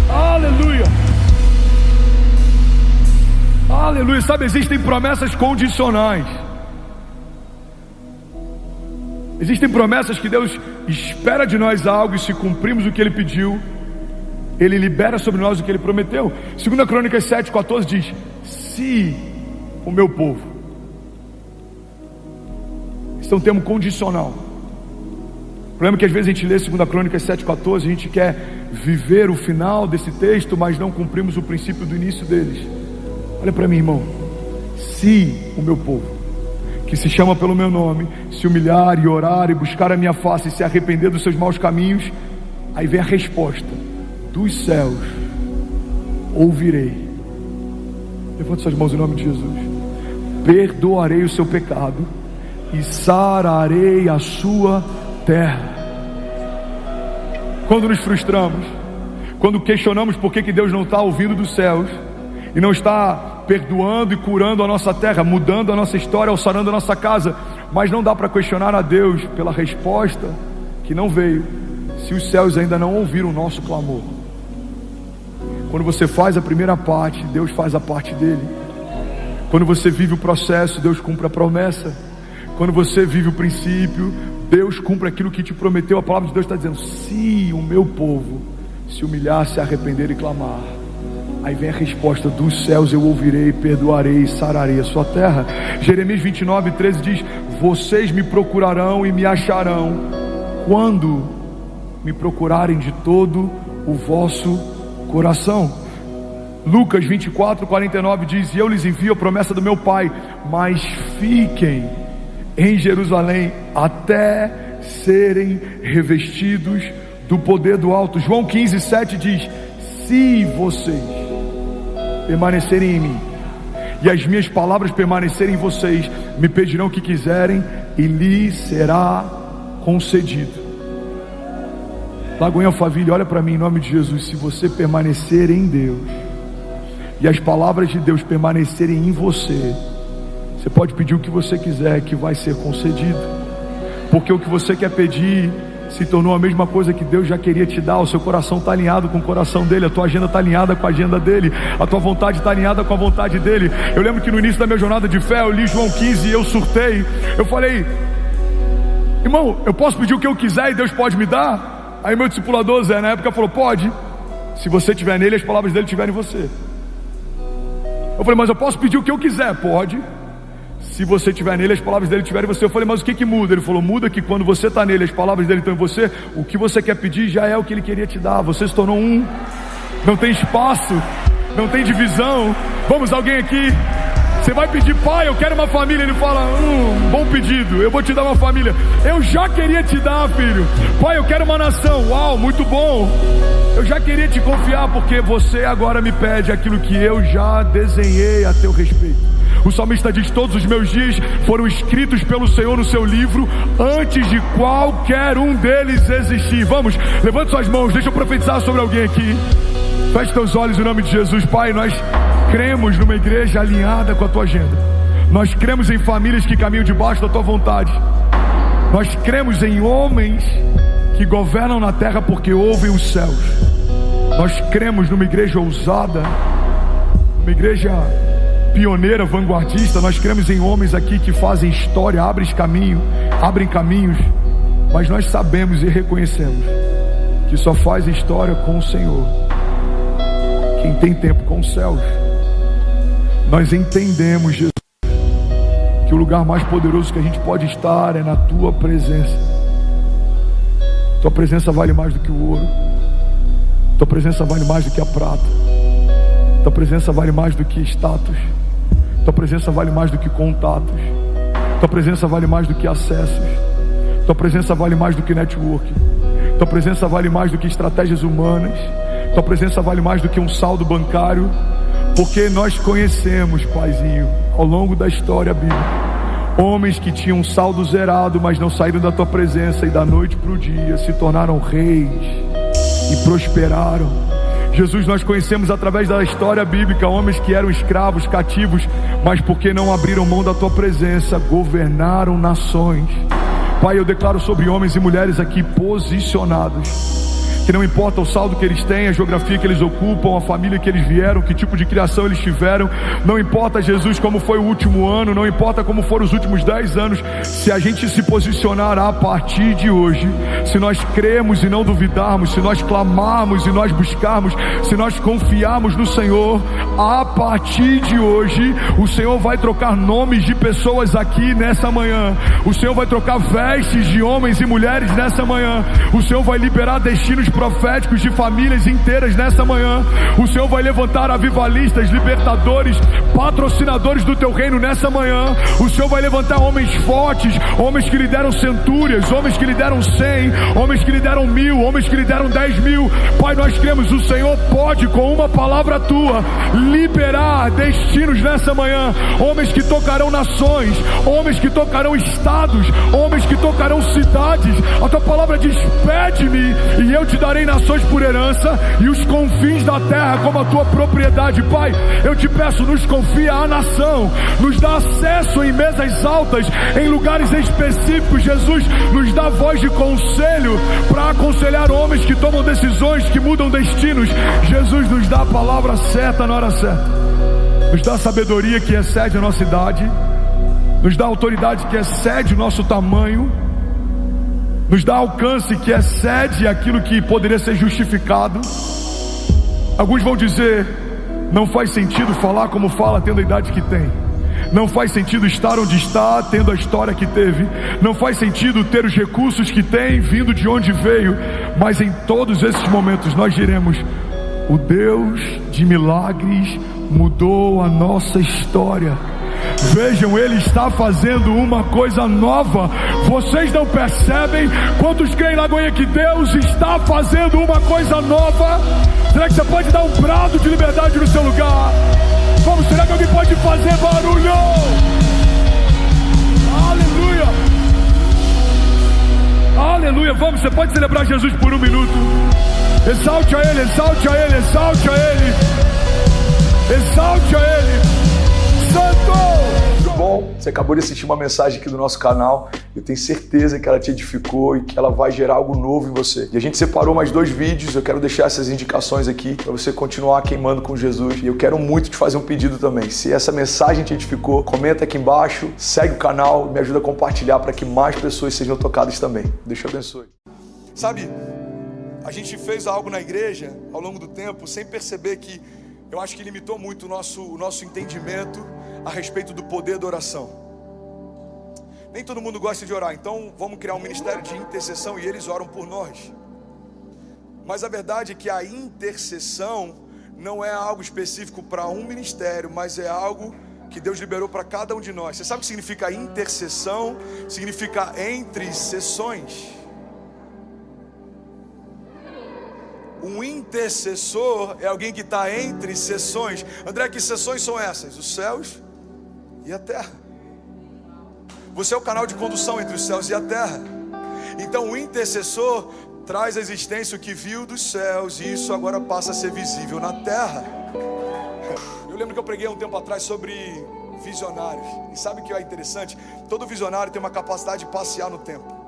Aleluia. Aleluia. Sabe, existem promessas condicionais. Existem promessas que Deus espera de nós algo, e se cumprimos o que Ele pediu, Ele libera sobre nós o que Ele prometeu. 2 Crônicas 7:14 diz: se o meu povo. Isso é um termo condicional. O problema é que às vezes a gente lê 2 Crônicas 7:14, a gente quer viver o final desse texto, mas não cumprimos o princípio do início deles. Olha para mim, irmão. Se o meu povo, que se chama pelo meu nome, se humilhar e orar e buscar a minha face e se arrepender dos seus maus caminhos, aí vem a resposta: dos céus ouvirei. Levante suas mãos em nome de Jesus. Perdoarei o seu pecado e sararei a sua terra. Quando nos frustramos, quando questionamos por que Deus não está ouvindo dos céus e não está perdoando e curando a nossa terra, mudando a nossa história, sarando a nossa casa, mas não dá para questionar a Deus pela resposta que não veio, se os céus ainda não ouviram o nosso clamor. Quando você faz a primeira parte, Deus faz a parte dele. Quando você vive o processo, Deus cumpre a promessa. quando você vive o princípio, Deus cumpre aquilo que te prometeu. A palavra de Deus está dizendo: se o meu povo se humilhar, se arrepender e clamar, aí vem a resposta: dos céus eu ouvirei, perdoarei e sararei a sua terra. Jeremias 29:13 diz: vocês me procurarão e me acharão quando me procurarem de todo o vosso coração. Lucas 24:49 diz: e eu lhes envio a promessa do meu Pai, mas fiquem em Jerusalém até serem revestidos do poder do alto. João 15:7 diz: se vocês permanecerem em mim e as minhas palavras permanecerem em vocês, me pedirão o que quiserem e lhes será concedido. Lagoinha Alphaville, olha para mim em nome de Jesus. Se você permanecer em Deus e as palavras de Deus permanecerem em você, você pode pedir o que você quiser, que vai ser concedido. Porque o que você quer pedir se tornou a mesma coisa que Deus já queria te dar. O seu coração está alinhado com o coração dele, a tua agenda está alinhada com a agenda dele, a tua vontade está alinhada com a vontade dele. Eu lembro que no início da minha jornada de fé, eu li João 15 e eu surtei. Eu falei: irmão, eu posso pedir o que eu quiser e Deus pode me dar? Aí meu discipulador Zé na época falou: pode, se você estiver nele, as palavras dele estiverem em você. Eu falei: mas eu posso pedir o que eu quiser? Pode, se você estiver nele, as palavras dele estiverem em você. Eu falei: mas o que muda? Ele falou: muda que quando você está nele, as palavras dele estão em você, o que você quer pedir já é o que ele queria te dar. Você se tornou um, não tem espaço, não tem divisão. Vamos, alguém aqui, você vai pedir: pai, eu quero uma família. Ele fala: bom pedido, eu vou te dar uma família. Eu já queria te dar, filho. Pai, eu quero uma nação. Uau, muito bom. Eu já queria te confiar, porque você agora me pede aquilo que eu já desenhei a teu respeito. O salmista diz: todos os meus dias foram escritos pelo Senhor no seu livro, antes de qualquer um deles existir. Vamos, levante suas mãos, deixa eu profetizar sobre alguém aqui. Feche teus olhos em nome de Jesus. Pai, nós cremos numa igreja alinhada com a tua agenda. Nós cremos em famílias que caminham debaixo da tua vontade. Nós cremos em homens que governam na terra porque ouvem os céus. Nós cremos numa igreja ousada, uma igreja pioneira, vanguardista. Nós cremos em homens aqui que fazem história, abrem caminhos, mas nós sabemos e reconhecemos que só faz história com o Senhor quem tem tempo com os céus. Nós entendemos, Jesus, que o lugar mais poderoso que a gente pode estar é na tua presença. Tua presença vale mais do que o ouro, tua presença vale mais do que a prata, tua presença vale mais do que status, tua presença vale mais do que contatos, tua presença vale mais do que acessos, tua presença vale mais do que network, tua presença vale mais do que estratégias humanas, tua presença vale mais do que um saldo bancário. Porque nós conhecemos, Paizinho, ao longo da história bíblica, homens que tinham um saldo zerado, mas não saíram da tua presença, e da noite para o dia se tornaram reis e prosperaram. Jesus, nós conhecemos através da história bíblica homens que eram escravos, cativos, mas porque não abriram mão da tua presença, governaram nações. Pai, eu declaro sobre homens e mulheres aqui posicionados, que não importa o saldo que eles têm, a geografia que eles ocupam, a família que eles vieram, que tipo de criação eles tiveram, não importa, Jesus, como foi o último ano, não importa como foram os últimos 10 anos, se a gente se posicionar a partir de hoje, se nós cremos e não duvidarmos, se nós clamarmos e nós buscarmos, se nós confiarmos no Senhor, a partir de hoje, o Senhor vai trocar nomes de pessoas aqui nessa manhã, o Senhor vai trocar vestes de homens e mulheres nessa manhã, o Senhor vai liberar destinos proféticos de famílias inteiras nessa manhã. O Senhor vai levantar avivalistas, libertadores, patrocinadores do teu reino nessa manhã. O Senhor vai levantar homens fortes, homens que lideram centúrias, homens que lideram 100, homens que lideram 1000, homens que lideram 10.000. Pai, nós cremos, o Senhor pode, com uma palavra tua, liberar destinos nessa manhã. Homens que tocarão nações, homens que tocarão estados, homens que tocarão cidades. A tua palavra diz: pede-me e eu te darei nações por herança e os confins da terra como a tua propriedade. Pai, eu te peço, nos confia a nação, nos dá acesso em mesas altas, em lugares específicos. Jesus, nos dá voz de conselho para aconselhar homens que tomam decisões, que mudam destinos. Jesus, nos dá a palavra certa na hora certa, nos dá a sabedoria que excede a nossa idade, nos dá autoridade que excede o nosso tamanho, nos dá alcance que excede aquilo que poderia ser justificado. Alguns vão dizer: não faz sentido falar como fala tendo a idade que tem, não faz sentido estar onde está tendo a história que teve, não faz sentido ter os recursos que tem vindo de onde veio. Mas em todos esses momentos nós diremos: o Deus de milagres mudou a nossa história. Vejam, Ele está fazendo uma coisa nova. Vocês não percebem? Quantos creem, Lagoinha, que Deus está fazendo uma coisa nova? Será que você pode dar um brado de liberdade no seu lugar? Como será que alguém pode fazer barulho? Aleluia! Aleluia! Vamos, você pode celebrar Jesus por um minuto. Exalte a Ele, exalte a Ele, exalte a Ele, exalte a Ele. Santo! Tudo bom? Você acabou de assistir uma mensagem aqui do nosso canal. Eu tenho certeza que ela te edificou e que ela vai gerar algo novo em você. E a gente separou mais 2 vídeos. Eu quero deixar essas indicações aqui para você continuar queimando com Jesus. E eu quero muito te fazer um pedido também. Se essa mensagem te edificou, comenta aqui embaixo, segue o canal, me ajuda a compartilhar para que mais pessoas sejam tocadas também. Deus te abençoe. Sabe, a gente fez algo na igreja ao longo do tempo sem perceber que eu acho que limitou muito o nosso entendimento a respeito do poder da oração. Nem todo mundo gosta de orar, então vamos criar um ministério de intercessão e eles oram por nós. Mas a verdade é que a intercessão não é algo específico para um ministério, mas é algo que Deus liberou para cada um de nós. Você sabe o que significa intercessão? Significa entre sessões. Um intercessor é alguém que está entre sessões. André, que sessões são essas? Os céus e a terra. Você é o canal de condução entre os céus e a terra. Então o intercessor traz à existência o que viu dos céus, e isso agora passa a ser visível na terra. Eu lembro que eu preguei um tempo atrás sobre visionários. E sabe o que é interessante? Todo visionário tem uma capacidade de passear no tempo.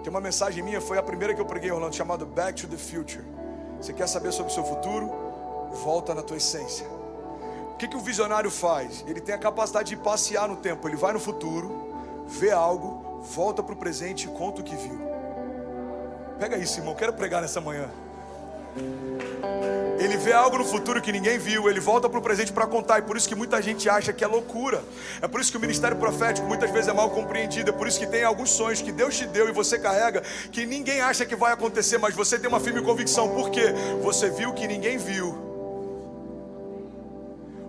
Tem uma mensagem minha, foi a primeira que eu preguei em Orlando, chamada Back to the Future. Você quer saber sobre o seu futuro? Volta na tua essência. O que o visionário faz? Ele tem a capacidade de passear no tempo. Ele vai no futuro, vê algo, volta para o presente e conta o que viu. Pega isso, irmão, quero pregar nessa manhã. Ele vê algo no futuro que ninguém viu, ele volta para o presente para contar. E por isso que muita gente acha que é loucura. É por isso que o ministério profético muitas vezes é mal compreendido. É por isso que tem alguns sonhos que Deus te deu e você carrega, que ninguém acha que vai acontecer, mas você tem uma firme convicção. Por quê? Você viu que ninguém viu.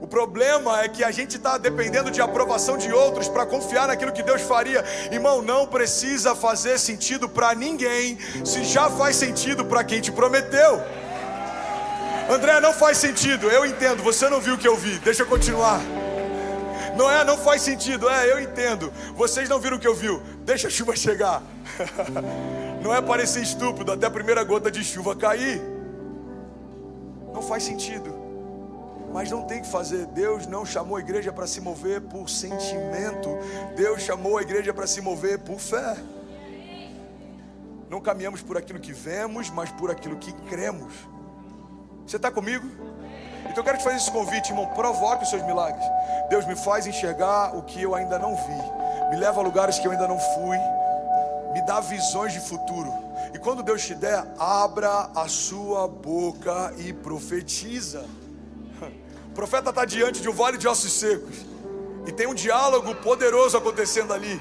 O problema é que a gente está dependendo de aprovação de outros para confiar naquilo que Deus faria. Irmão, não precisa fazer sentido para ninguém, se já faz sentido para quem te prometeu. André, não faz sentido. Eu entendo, você não viu o que eu vi. Deixa eu continuar. Não faz sentido. Eu entendo. Vocês não viram o que eu vi. Deixa a chuva chegar. Não é parecer estúpido até a primeira gota de chuva cair. Não faz sentido. Mas não tem que fazer. Deus não chamou a igreja para se mover por sentimento. Deus chamou a igreja para se mover por fé. Não caminhamos por aquilo que vemos, mas por aquilo que cremos. Você está comigo? Então eu quero te fazer esse convite, irmão. Provoque os seus milagres. Deus, me faz enxergar o que eu ainda não vi. Me leva a lugares que eu ainda não fui. Me dá visões de futuro. E quando Deus te der, abra a sua boca e profetiza. O profeta está diante de um vale de ossos secos. E tem um diálogo poderoso acontecendo ali.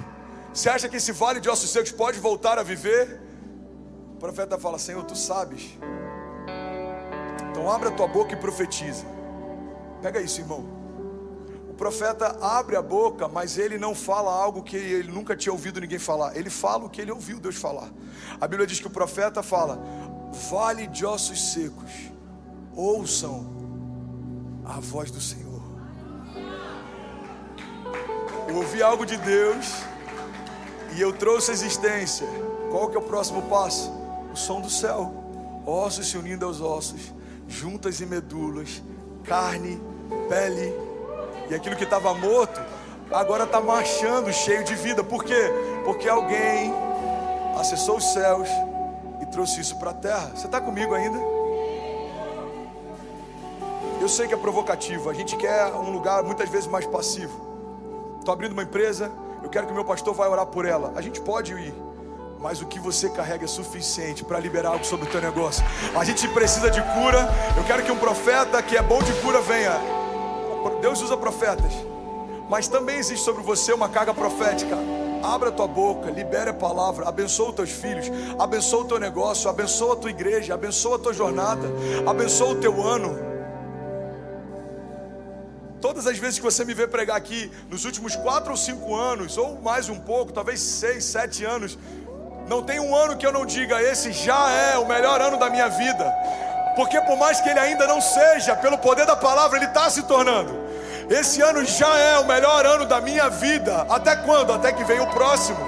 Você acha que esse vale de ossos secos pode voltar a viver? O profeta fala: Senhor, tu sabes. Então abre a tua boca e profetiza. Pega isso, irmão. O profeta abre a boca, mas ele não fala algo que ele nunca tinha ouvido ninguém falar. Ele fala o que ele ouviu Deus falar. A Bíblia diz que o profeta fala: vale de ossos secos, ouçam a voz do Senhor. Eu ouvi algo de Deus e eu trouxe a existência. Qual que é o próximo passo? O som do céu. Ossos se unindo aos ossos, juntas e medulas, carne, pele. E aquilo que estava morto agora está marchando, cheio de vida. Por quê? Porque alguém acessou os céus e trouxe isso para a terra. Você está comigo ainda? Eu sei que é provocativo. A gente quer um lugar muitas vezes mais passivo. estou abrindo uma empresa, eu quero que o meu pastor vai orar por ela. A gente pode ir, mas o que você carrega é suficiente para liberar algo sobre o teu negócio. A gente precisa de cura. Eu quero que um profeta que é bom de cura venha. Deus usa profetas, mas também existe sobre você uma carga profética. Abra a tua boca, libere a palavra, abençoa os teus filhos, abençoa o teu negócio, abençoa a tua igreja, abençoa a tua jornada, abençoa o teu ano. Todas as vezes que você me vê pregar aqui, nos últimos 4 ou 5 anos, ou mais um pouco, talvez 6, 7 anos, não tem um ano que eu não diga, esse já é o melhor ano da minha vida. Porque por mais que ele ainda não seja, pelo poder da palavra, ele está se tornando. Esse ano já é o melhor ano da minha vida. Até quando? Até que venha o próximo.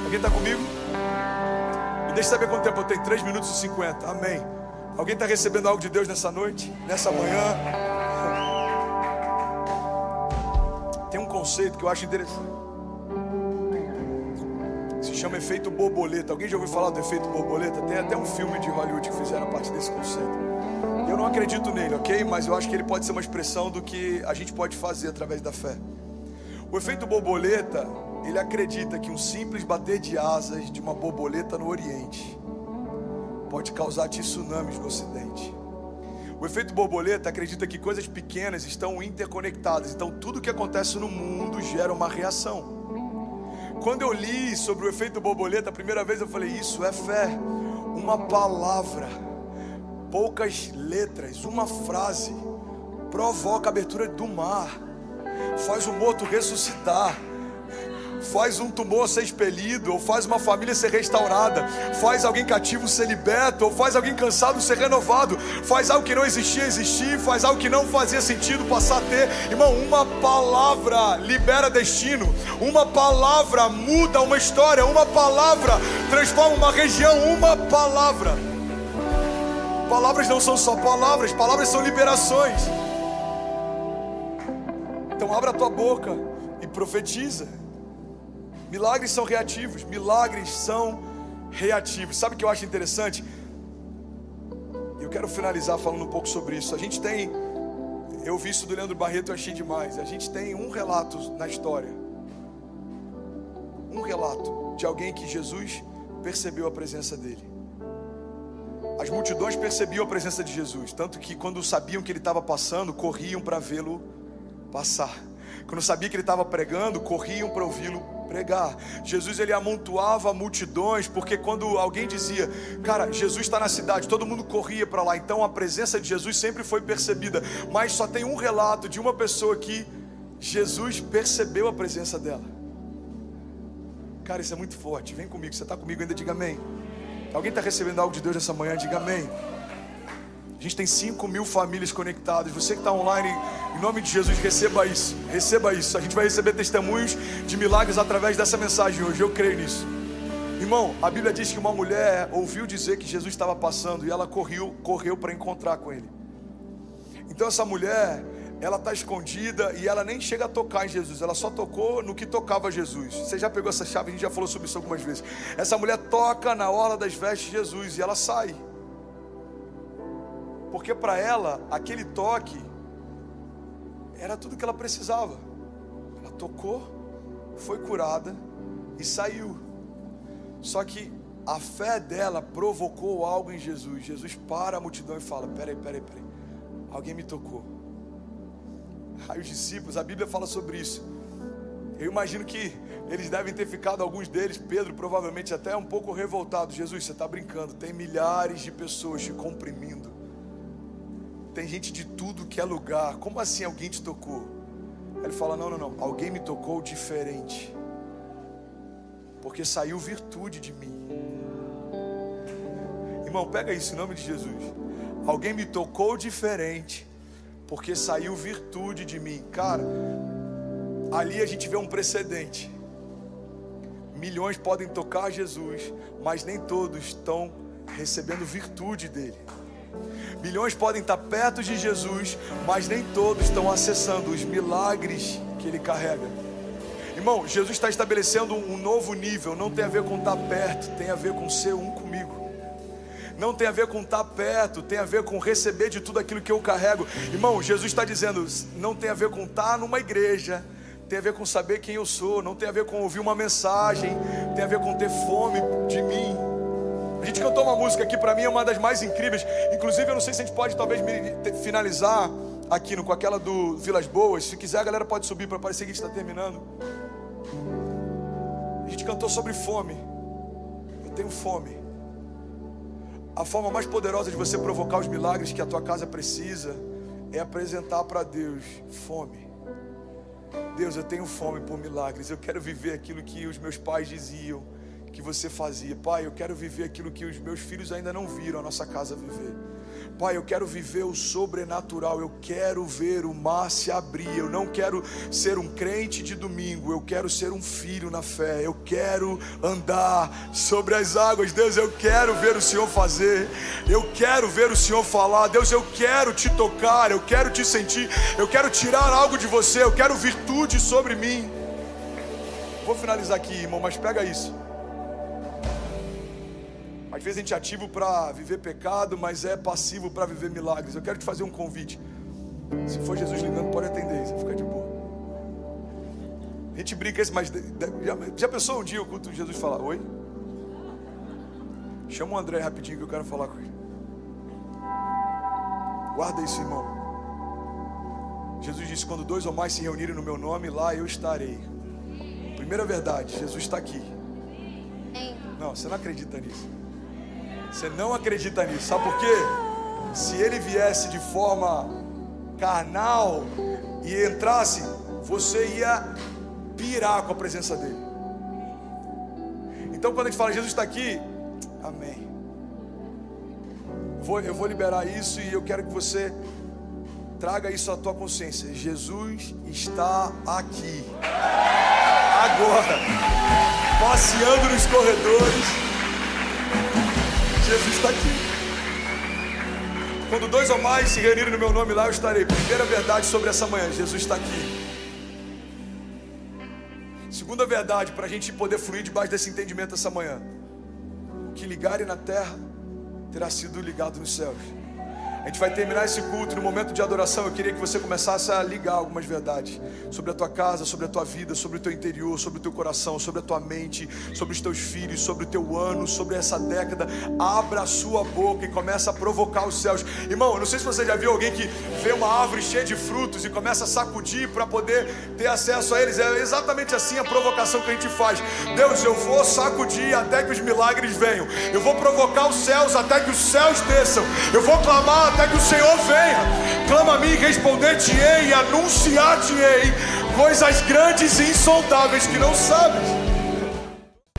Alguém está comigo? Me deixa saber quanto tempo eu tenho. 3 minutos e 50. Amém. Alguém está recebendo algo de Deus nessa noite? Nessa manhã? Tem um conceito que eu acho interessante. Se chama efeito borboleta. Alguém já ouviu falar do efeito borboleta? Tem até um filme de Hollywood que fizeram a partir desse conceito. Eu não acredito nele, ok? Mas eu acho que ele pode ser uma expressão do que a gente pode fazer através da fé. O efeito borboleta, ele acredita que um simples bater de asas de uma borboleta no Oriente pode causar tsunamis no Ocidente. O efeito borboleta acredita que coisas pequenas estão interconectadas. Então tudo que acontece no mundo gera uma reação. Quando eu li sobre o efeito borboleta a primeira vez, eu falei, isso é fé. Uma palavra, poucas letras, uma frase provoca a abertura do mar, faz um morto ressuscitar, faz um tumor ser expelido, ou faz uma família ser restaurada, faz alguém cativo ser liberto, ou faz alguém cansado ser renovado, faz algo que não existia existir, faz algo que não fazia sentido passar a ter. Irmão, uma palavra libera destino, uma palavra muda uma história, uma palavra transforma uma região, uma palavra. Palavras não são só palavras, palavras são liberações. Então abra a tua boca e profetiza. Milagres são reativos, milagres são reativos. Sabe o que eu acho interessante? Eu quero finalizar falando um pouco sobre isso. A gente tem, eu vi isso do Leandro Barreto, eu achei demais. A gente tem um relato na história, um relato de alguém que Jesus percebeu a presença dele. As multidões percebiam a presença de Jesus, tanto que quando sabiam que ele estava passando, corriam para vê-lo passar. Quando sabia que ele estava pregando, corriam para ouvi-lo pregar. Jesus, ele amontoava multidões, porque quando alguém dizia, cara, Jesus está na cidade, todo mundo corria para lá. Então a presença de Jesus sempre foi percebida. Mas só tem um relato de uma pessoa que Jesus percebeu a presença dela. Cara, isso é muito forte. Vem comigo, você está comigo ainda? Diga amém. Alguém está recebendo algo de Deus nessa manhã? Diga amém. A gente tem 5.000 famílias conectadas. Você que está online, em nome de Jesus, receba isso. Receba isso. A gente vai receber testemunhos de milagres através dessa mensagem hoje. Eu creio nisso. Irmão, a Bíblia diz que uma mulher ouviu dizer que Jesus estava passando e ela correu para encontrar com ele. Então essa mulher, ela está escondida e ela nem chega a tocar em Jesus. Ela só tocou no que tocava Jesus. Você já pegou essa chave? A gente já falou sobre isso algumas vezes. Essa mulher toca na orla das vestes de Jesus e ela sai. Porque para ela, aquele toque era tudo que ela precisava. Ela tocou, foi curada e saiu. Só que a fé dela provocou algo em Jesus. Jesus para a multidão e fala, peraí. Alguém me tocou. Aí os discípulos, a Bíblia fala sobre isso. Eu imagino que eles devem ter ficado, alguns deles, Pedro provavelmente até um pouco revoltado. Jesus, você está brincando, tem milhares de pessoas te comprimindo. Tem gente de tudo que é lugar. Como assim alguém te tocou? Ele fala, não, alguém me tocou diferente. Porque saiu virtude de mim. Irmão, pega isso em nome de Jesus. Alguém me tocou diferente, porque saiu virtude de mim. Cara, ali a gente vê um precedente. Milhões podem tocar Jesus, mas nem todos estão recebendo virtude dele. Milhões podem estar perto de Jesus, mas nem todos estão acessando os milagres que ele carrega. Irmão, Jesus está estabelecendo um novo nível. Não tem a ver com estar perto, tem a ver com ser um comigo. não tem a ver com estar perto, tem a ver com receber de tudo aquilo que eu carrego. Irmão, Jesus está dizendo, não tem a ver com estar numa igreja, tem a ver com saber quem eu sou, não tem a ver com ouvir uma mensagem, tem a ver com ter fome de mim. A gente cantou uma música aqui, para mim é uma das mais incríveis. Inclusive, eu não sei se a gente pode talvez finalizar aqui com aquela do Vilas Boas. Se quiser, a galera pode subir para parecer que a gente está terminando. A gente cantou sobre fome. Eu tenho fome. A forma mais poderosa de você provocar os milagres que a tua casa precisa é apresentar para Deus fome. Deus, eu tenho fome por milagres. Eu quero viver aquilo que os meus pais diziam que você fazia. Pai, eu quero viver aquilo que os meus filhos ainda não viram a nossa casa viver. Pai, eu quero viver o sobrenatural. Eu quero ver o mar se abrir. Eu não quero ser um crente de domingo. Eu quero ser um filho na fé. Eu quero andar sobre as águas. Deus, eu quero ver o Senhor fazer. Eu quero ver o Senhor falar. Deus, eu quero te tocar. Eu quero te sentir. Eu quero tirar algo de você. Eu quero virtude sobre mim. Vou finalizar aqui, irmão, mas pega isso. Às vezes a gente é ativo para viver pecado, mas é passivo para viver milagres. Eu quero te fazer um convite. Se for Jesus ligando, pode atender, você fica de boa. A gente brinca isso, mas já pensou um dia o culto de Jesus falar, oi? Chama o André rapidinho que eu quero falar com ele. Guarda isso, irmão. Jesus disse, quando 2 ou mais se reunirem no meu nome, lá eu estarei. Primeira verdade, Jesus está aqui. Não, você não acredita nisso. Você não acredita nisso, sabe por quê? Se ele viesse de forma carnal e entrasse, você ia pirar com a presença dele. Então quando a gente fala Jesus está aqui, amém. Eu vou liberar isso e eu quero que você traga isso à tua consciência. Jesus está aqui, agora, passeando nos corredores. Jesus está aqui. Quando 2 ou mais se reunirem no meu nome, lá eu estarei. Primeira verdade sobre essa manhã, Jesus está aqui. Segunda verdade, para a gente poder fluir debaixo desse entendimento essa manhã: o que ligarem na terra terá sido ligado nos céus. A gente vai terminar esse culto no momento de adoração. Eu queria que você começasse a ligar algumas verdades sobre a tua casa, sobre a tua vida, sobre o teu interior, sobre o teu coração, sobre a tua mente, sobre os teus filhos, sobre o teu ano, sobre essa década. Abra a sua boca e começa a provocar os céus. Irmão, eu não sei se você já viu alguém que vê uma árvore cheia de frutos e começa a sacudir para poder ter acesso a eles. É exatamente assim a provocação que a gente faz. Deus, eu vou sacudir até que os milagres venham. Eu vou provocar os céus até que os céus desçam. Eu vou clamar até que o Senhor venha. Clama a mim, responder-te-ei e anunciar-te-ei coisas grandes e insondáveis que não sabes.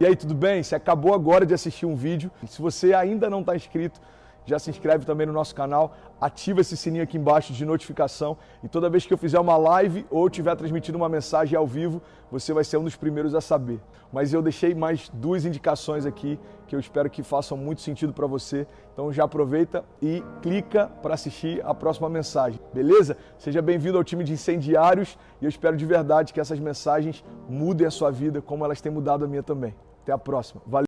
E aí, tudo bem? Você acabou agora de assistir um vídeo. Se você ainda não está inscrito, já se inscreve também no nosso canal, ativa esse sininho aqui embaixo de notificação e toda vez que eu fizer uma live ou estiver transmitindo uma mensagem ao vivo, você vai ser um dos primeiros a saber. Mas eu deixei mais 2 indicações aqui que eu espero que façam muito sentido para você. Então já aproveita e clica para assistir a próxima mensagem, beleza? Seja bem-vindo ao time de incendiários e eu espero de verdade que essas mensagens mudem a sua vida como elas têm mudado a minha também. Até a próxima. Valeu!